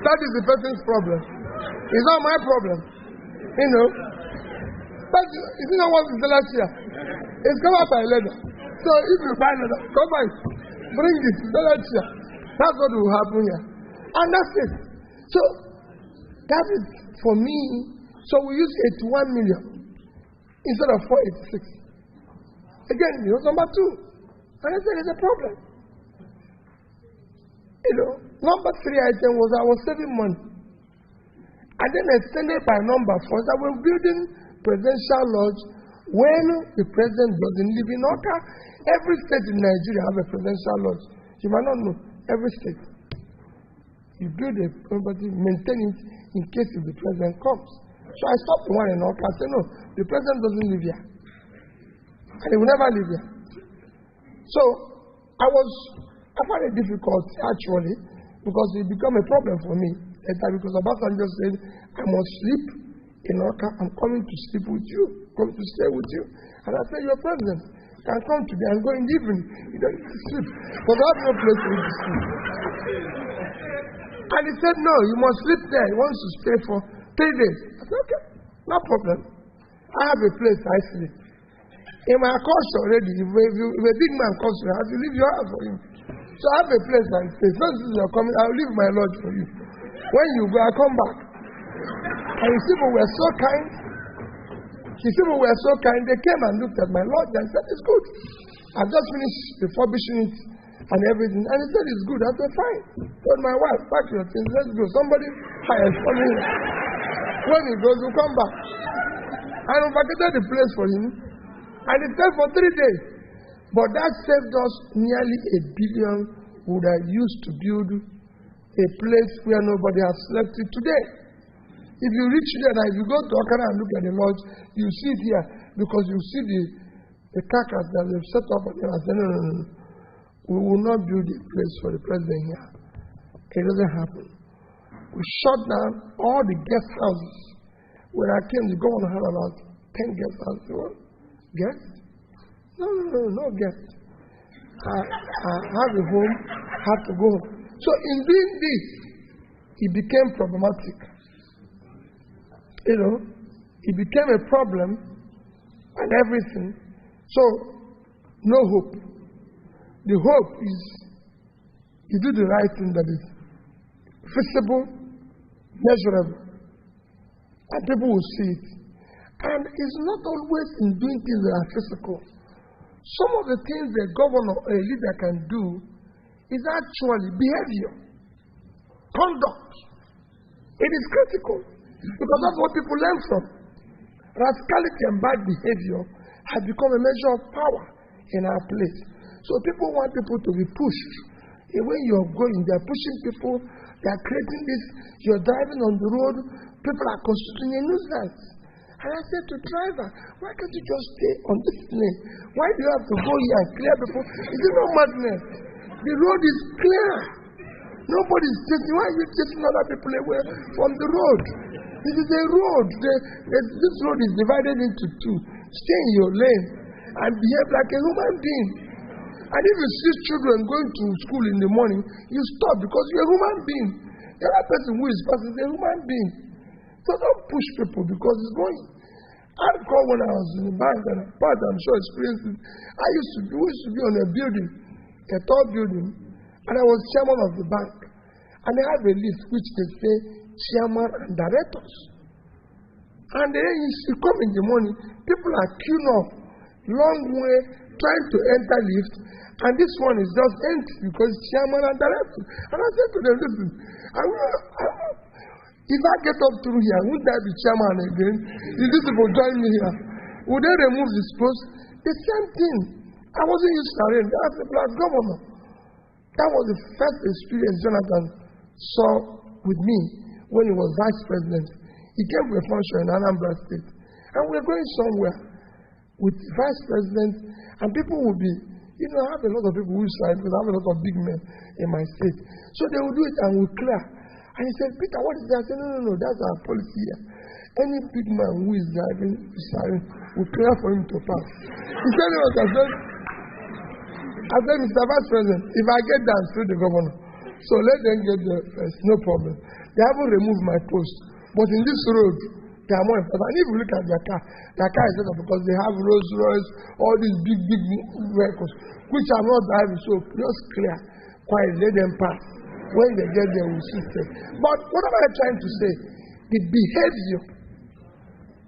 that is the person's problem. It's not my problem. You know. But you know what is leather chair? It's covered by leather. So if you buy leather, cover it. Bring it, leather chair. That's what will happen here. And that's it. So that is for me. So we use 81 million instead of 486. Again, number 2. And I said it's a problem. Number 3 item was I was saving money. And then extended by number 4 that we're building presidential lodge when the president doesn't live in Oka. Every state in Nigeria have a presidential lodge. You might not know. Every state. You build a property, maintain it in case if the president comes. So I stopped the one in Oka. I said, no, the president doesn't live here. And he will never live here. So I found it difficult actually because it became a problem for me. Because Obasanjo said, I must sleep in Oka. I'm coming to sleep with you, come to stay with you. And I said, you're president. Can come today and go in the evening. You don't need to sleep. Because I have no place for you to sleep. And he said, no, you must sleep there. He wants to stay for 3 days. I said, okay, no problem. I have a place I sleep. In my culture already, if a big man comes to your house, you leave your house for him. So I have a place I stay. Not since you're coming, I'll leave my lodge for you. When you go, I'll come back. And his people were so kind. They came and looked at my lodge and said, it's good. I've just finished refurbishing it and everything. And he said, it's good. I said, fine. Told my wife, pack your things, let's go. Somebody hires coming. When he goes, we'll come back. And we vacated the place for him. And he stayed for 3 days. But that saved us nearly $1 billion we would have used to build a place where nobody has slept in today. If you reach there now, if you go to Okara and look at the lodge, you see it here because you see the carcass that they've set up and say, no. We will not build a place for the president here. It doesn't happen. We shut down all the guest houses. When I came, the governor had about 10 guest houses. Guests? No guests. I have a home, have to go home. So in doing this, it became problematic. It became a problem and everything. So, no hope. The hope is you do the right thing that is visible, measurable, and people will see it. And it's not always in doing things that are physical. Some of the things a governor or a leader can do is actually behavior, conduct. It is critical because that's what people learn from. Rascality and bad behavior have become a measure of power in our place. So people want people to be pushed. And when you're going, they're pushing people, they're creating this, you're driving on the road, people are constituting a nuisance. And I said to driver, why can't you just stay on this lane? Why do you have to go here and clear people? Is it not madness? The road is clear. Nobody's chasing. Why are you chasing other people away from the road? This is a road. This road is divided into 2. Stay in your lane and behave like a human being. And if you see children going to school in the morning, you stop because you're a human being. The other person who is passing is a human being. So don't push people because it's going. I recall when I was in the bank, and I'm sure experienced it. We used to be on a building, a tall building, and I was chairman of the bank. And they have a list which they say chairman and directors. And then you come in the morning, people are queuing up, long way, trying to enter lift, and this one is just empty because chairman and director. And I said to them, listen, if I get up through here, wouldn't I be chairman again? If these people join me here, would they remove this post? The same thing. I wasn't used to arrange. I was a black governor. That was the first experience Jonathan saw with me when he was vice president. He came to a function in Anambra State. And we were going somewhere with the vice president, and people would be, I have a lot of people who sign because I have a lot of big men in my state. So they would do it and we'll clear. And he said, Peter, what is that? I said, no, that's our policy here. Any big man who is driving, will clear for him to pass. He said, I said, Mr. Vice President, if I get down through the governor, so let them get there first, no problem. They haven't removed my post. But in this road, they are more important. And if you look at their car is set up because they have Rolls Royce, all these big vehicles, which are not driving, so just clear, quiet, let them pass. When they get there, we'll see. But what am I trying to say? The behavior.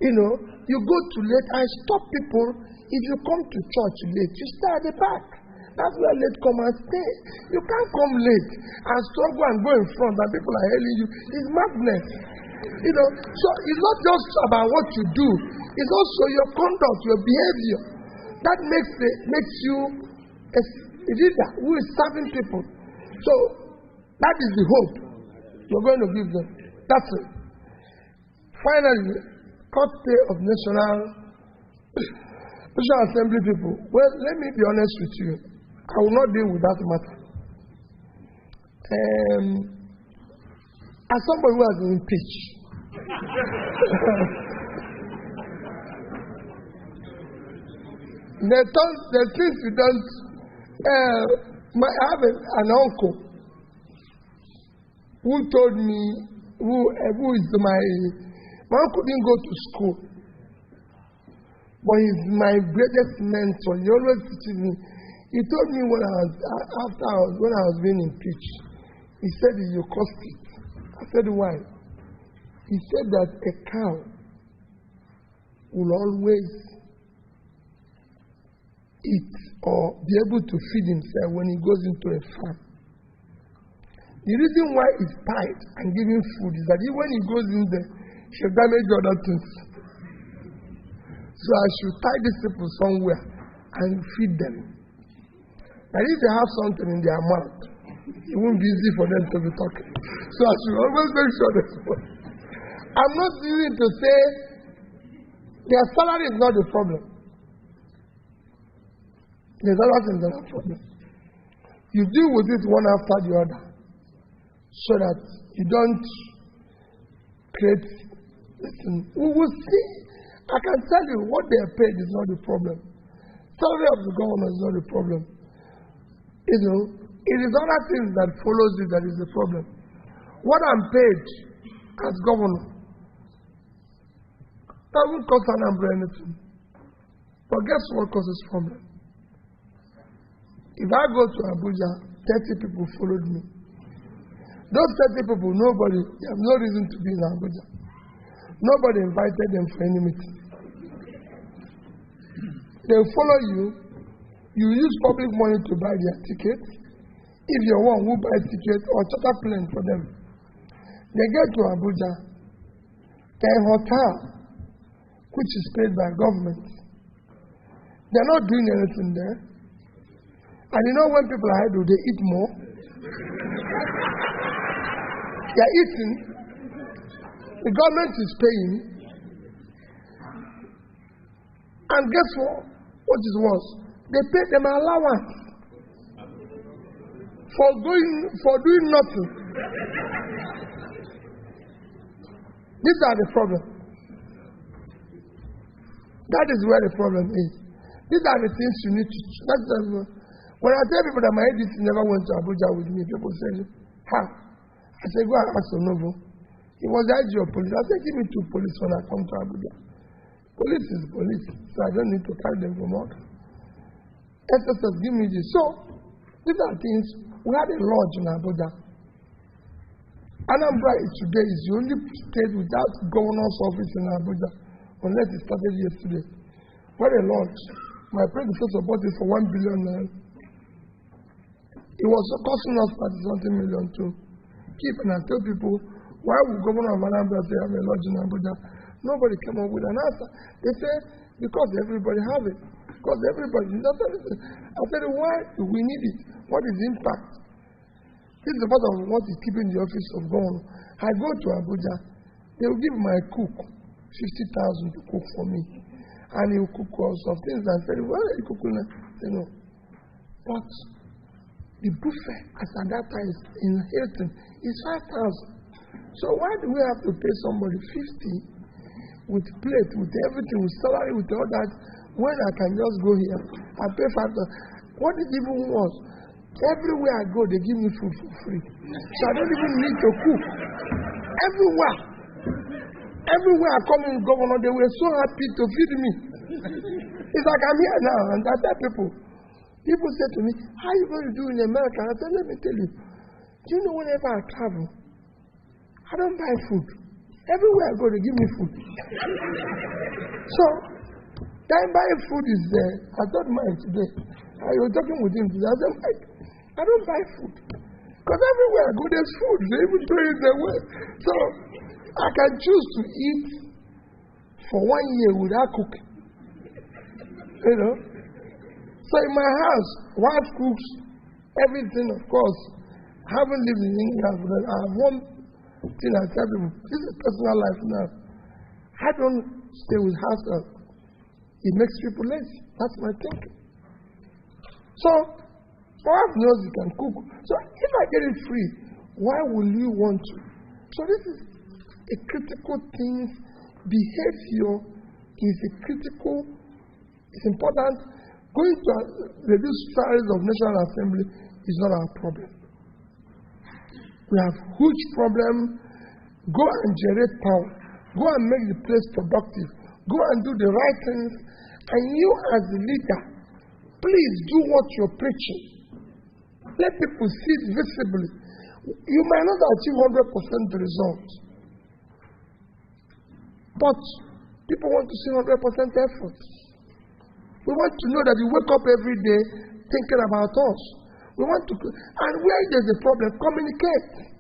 You go too late. I stop people. If you come to church late, you stay at the back. That's where late comers stay. You can't come late and struggle and go in front and people are hailing you. It's madness. So it's not just about what you do. It's also your conduct, your behavior. That makes you a leader who is serving people. So that is the hope you're going to give them. That's it. Finally, court day of National Assembly people. Well, let me be honest with you. I will not deal with that matter. As somebody who has been impeached, the things you don't. I have an uncle who told me, who is my uncle didn't go to school, but he's my greatest mentor. He always teaches me. He told me when I was being impeached, he said, "You cost it." I said, "Why?" He said that a cow will always eat or be able to feed himself when he goes into a farm. The reason why he's tied and giving food is that when he goes in there, he'll damage other things. So I should tie these people somewhere and feed them. But if they have something in their mouth, it won't be easy for them to be talking. So I should always make sure that I'm not using to say their salary is not the problem. There's other things that are a problem. You deal with it one after the other so that you don't create. Listen, we will see. I can tell you what they are paid is not the problem. Salary of the governor is not the problem. It is other things that follows it that is the problem. What I'm paid as governor doesn't cost an umbrella anything. But guess what causes problem? If I go to Abuja, 30 people followed me. Those 30 people, nobody, they have no reason to be in Abuja. Nobody invited them for any meeting. They follow you. You use public money to buy their ticket. If you're one who buys ticket or charter plane for them, they get to Abuja. They're in a hotel, which is paid by government. They're not doing anything there. And when people are idle, they eat more. They're eating. The government is paying. And guess what? What is worse? They pay them allowance for doing nothing. These are the problem. That is where the problem is. These are the things you need to. When I tell people that my ADC never went to Abuja with me, people say, "How?" I say, "Go and ask Onovo." He was the IG of police. I said, "Give me 2 police when I come to Abuja." Police is police, so I don't need to carry them from work. SSS, give me this. So, these are things. We had a lodge in Abuja. Anambra today is the only state without governor's office in Abuja, unless it started yesterday. What a lodge. My predecessor bought it for 1 billion naira. It was costing us 30-something million to keep. And I tell people, why would Governor of Anambra say have a lodge in Abuja? Nobody came up with an answer. They say, because everybody have it. Because everybody. I said, why do we need it? What is the impact? This is part of what is keeping the office of governor. I go to Abuja, they will give my cook 50,000 to cook for me. And he will cook all sorts of things. I said, why are you cooking? Say no. But the buffet as at that time in Hilton is 5,000. So why do we have to pay somebody 50 with plate, with everything, with salary, with all that, when I can just go here and pay 5,000? What is even worse? Everywhere I go, they give me food for free. So I don't even need to cook. Everywhere I come in, governor, they were so happy to feed me. It's like I'm here now, and I tell people say to me, how are you going to do in America? I said, let me tell you, Do you know whenever I travel, I don't buy food. Everywhere I go, they give me food. So, that buying food is there. I told mine today. I was talking with him today. I said, Mike, I don't buy food. Because everywhere I go, there's food. They even throw it away. So, I can choose to eat for 1 year without cooking. You know? So, in my house, wife cooks everything, of course. I haven't lived in England, but I have one thing I tell people. This is personal life now. I don't stay with house help. It makes people lazy. That's my thinking. So, wife knows you can cook. So, if I get it free, why will you want to? So, this is a critical thing. Behavior is a critical, it's important. Going to reduce salaries of National Assembly is not our problem. We have huge problem. Go and generate power. Go and make the place productive. Go and do the right things. And you as the leader, please do what you're preaching. Let people see it visibly. You might not achieve 100% the results. But people want to see 100% effort. We want to know that you wake up every day thinking about us. We want to, and where there's a problem, communicate.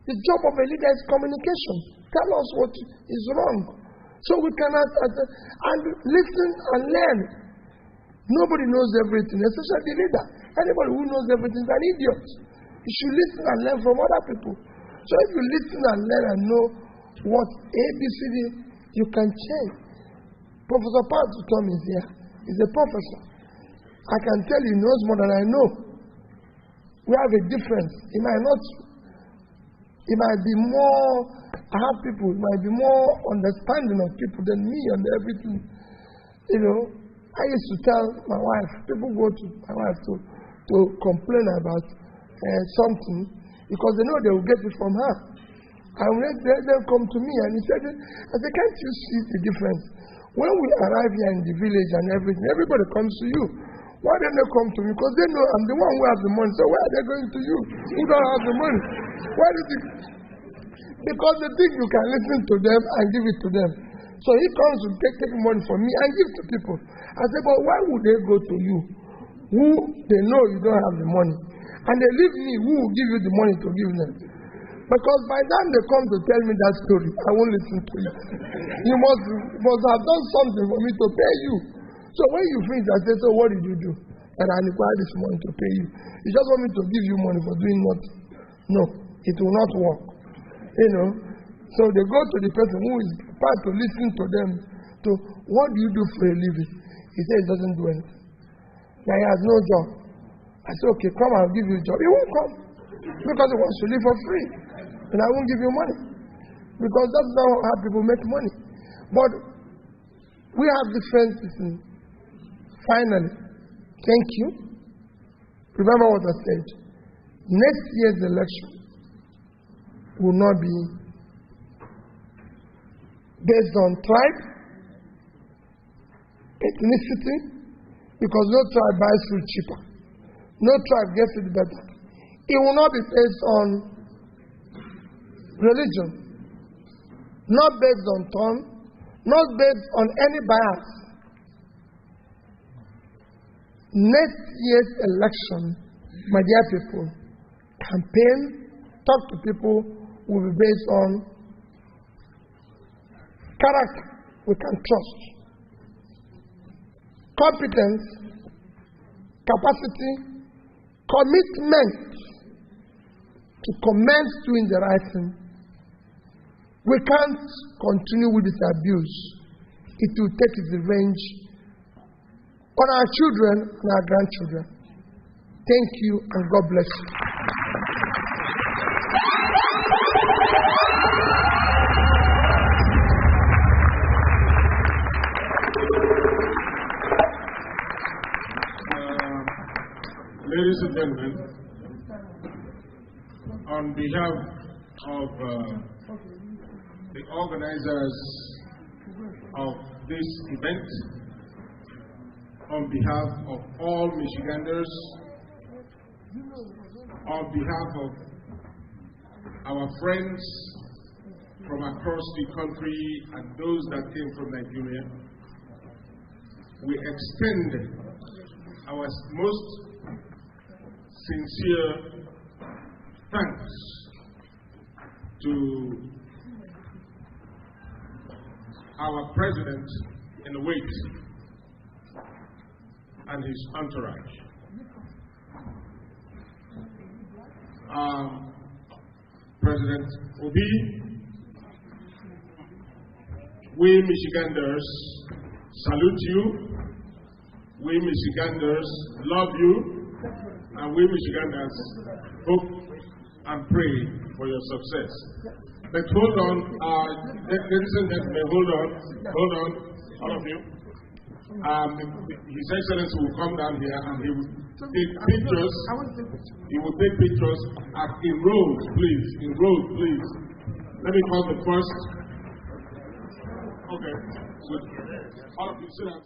The job of a leader is communication. Tell us what is wrong, so we can and listen and learn. Nobody knows everything, especially the leader. Anybody who knows everything is an idiot. You should listen and learn from other people. So if you listen and learn and know what ABCD, you can change. Professor Pat Tom is here. He's a professor. I can tell you he knows more than I know. We have a difference. It might be more, I have people, it might be more understanding of people than me and everything. You know, I used to tell my wife, people go to my wife to complain about something because they know they will get it from her. And when they come to me and he said, I said, can't you see the difference? When we arrive here in the village and everything, everybody comes to you. Why don't they come to me? Because they know I'm the one who has the money. So why are they going to you who don't have the money? Why do you? Because they think you can listen to them and give it to them. So he comes to take money from me and give to people. I say, but why would they go to you who they know you don't have the money? And they leave me who will give you the money to give them. Because by the time they come to tell me that story, I won't listen to it. You must have done something for me to pay you. So when you finish, I say, so what did you do? And I require this money to pay you. You just want me to give you money for doing nothing. No, it will not work. You know. So they go to the person who is prepared to listen to them. To what do you do for a living? He says he doesn't do anything. Now he has no job. I say, okay, come, I'll give you a job. He won't come because he wants to live for free. And I won't give you money. Because that's not how people make money. But we have differences. Finally, thank you. Remember what I said. Next year's election will not be based on tribe, ethnicity, because no tribe buys food cheaper. No tribe gets it better. It will not be based on religion, not based on tone, not based on any bias. Next year's election, my dear people, campaign, talk to people, will be based on character we can trust, competence, capacity, commitment to commence doing the right thing. We can't continue with this abuse. It will take its revenge on our children and our grandchildren. Thank you and God bless you. Ladies and gentlemen, on behalf of the organizers of this event, on behalf of all Michiganders, on behalf of our friends from across the country and those that came from Nigeria, we extend our most sincere thanks to our president in the wait and his entourage. President Obi, we Michiganders salute you, we Michiganders love you, and we Michiganders hope and pray for your success. But hold on, ladies and gentlemen, hold on, all of you. His Excellency will come down here and he will take pictures. He will take pictures in rows, please. In rows, please. Let me call the first. Okay. All of you sit down.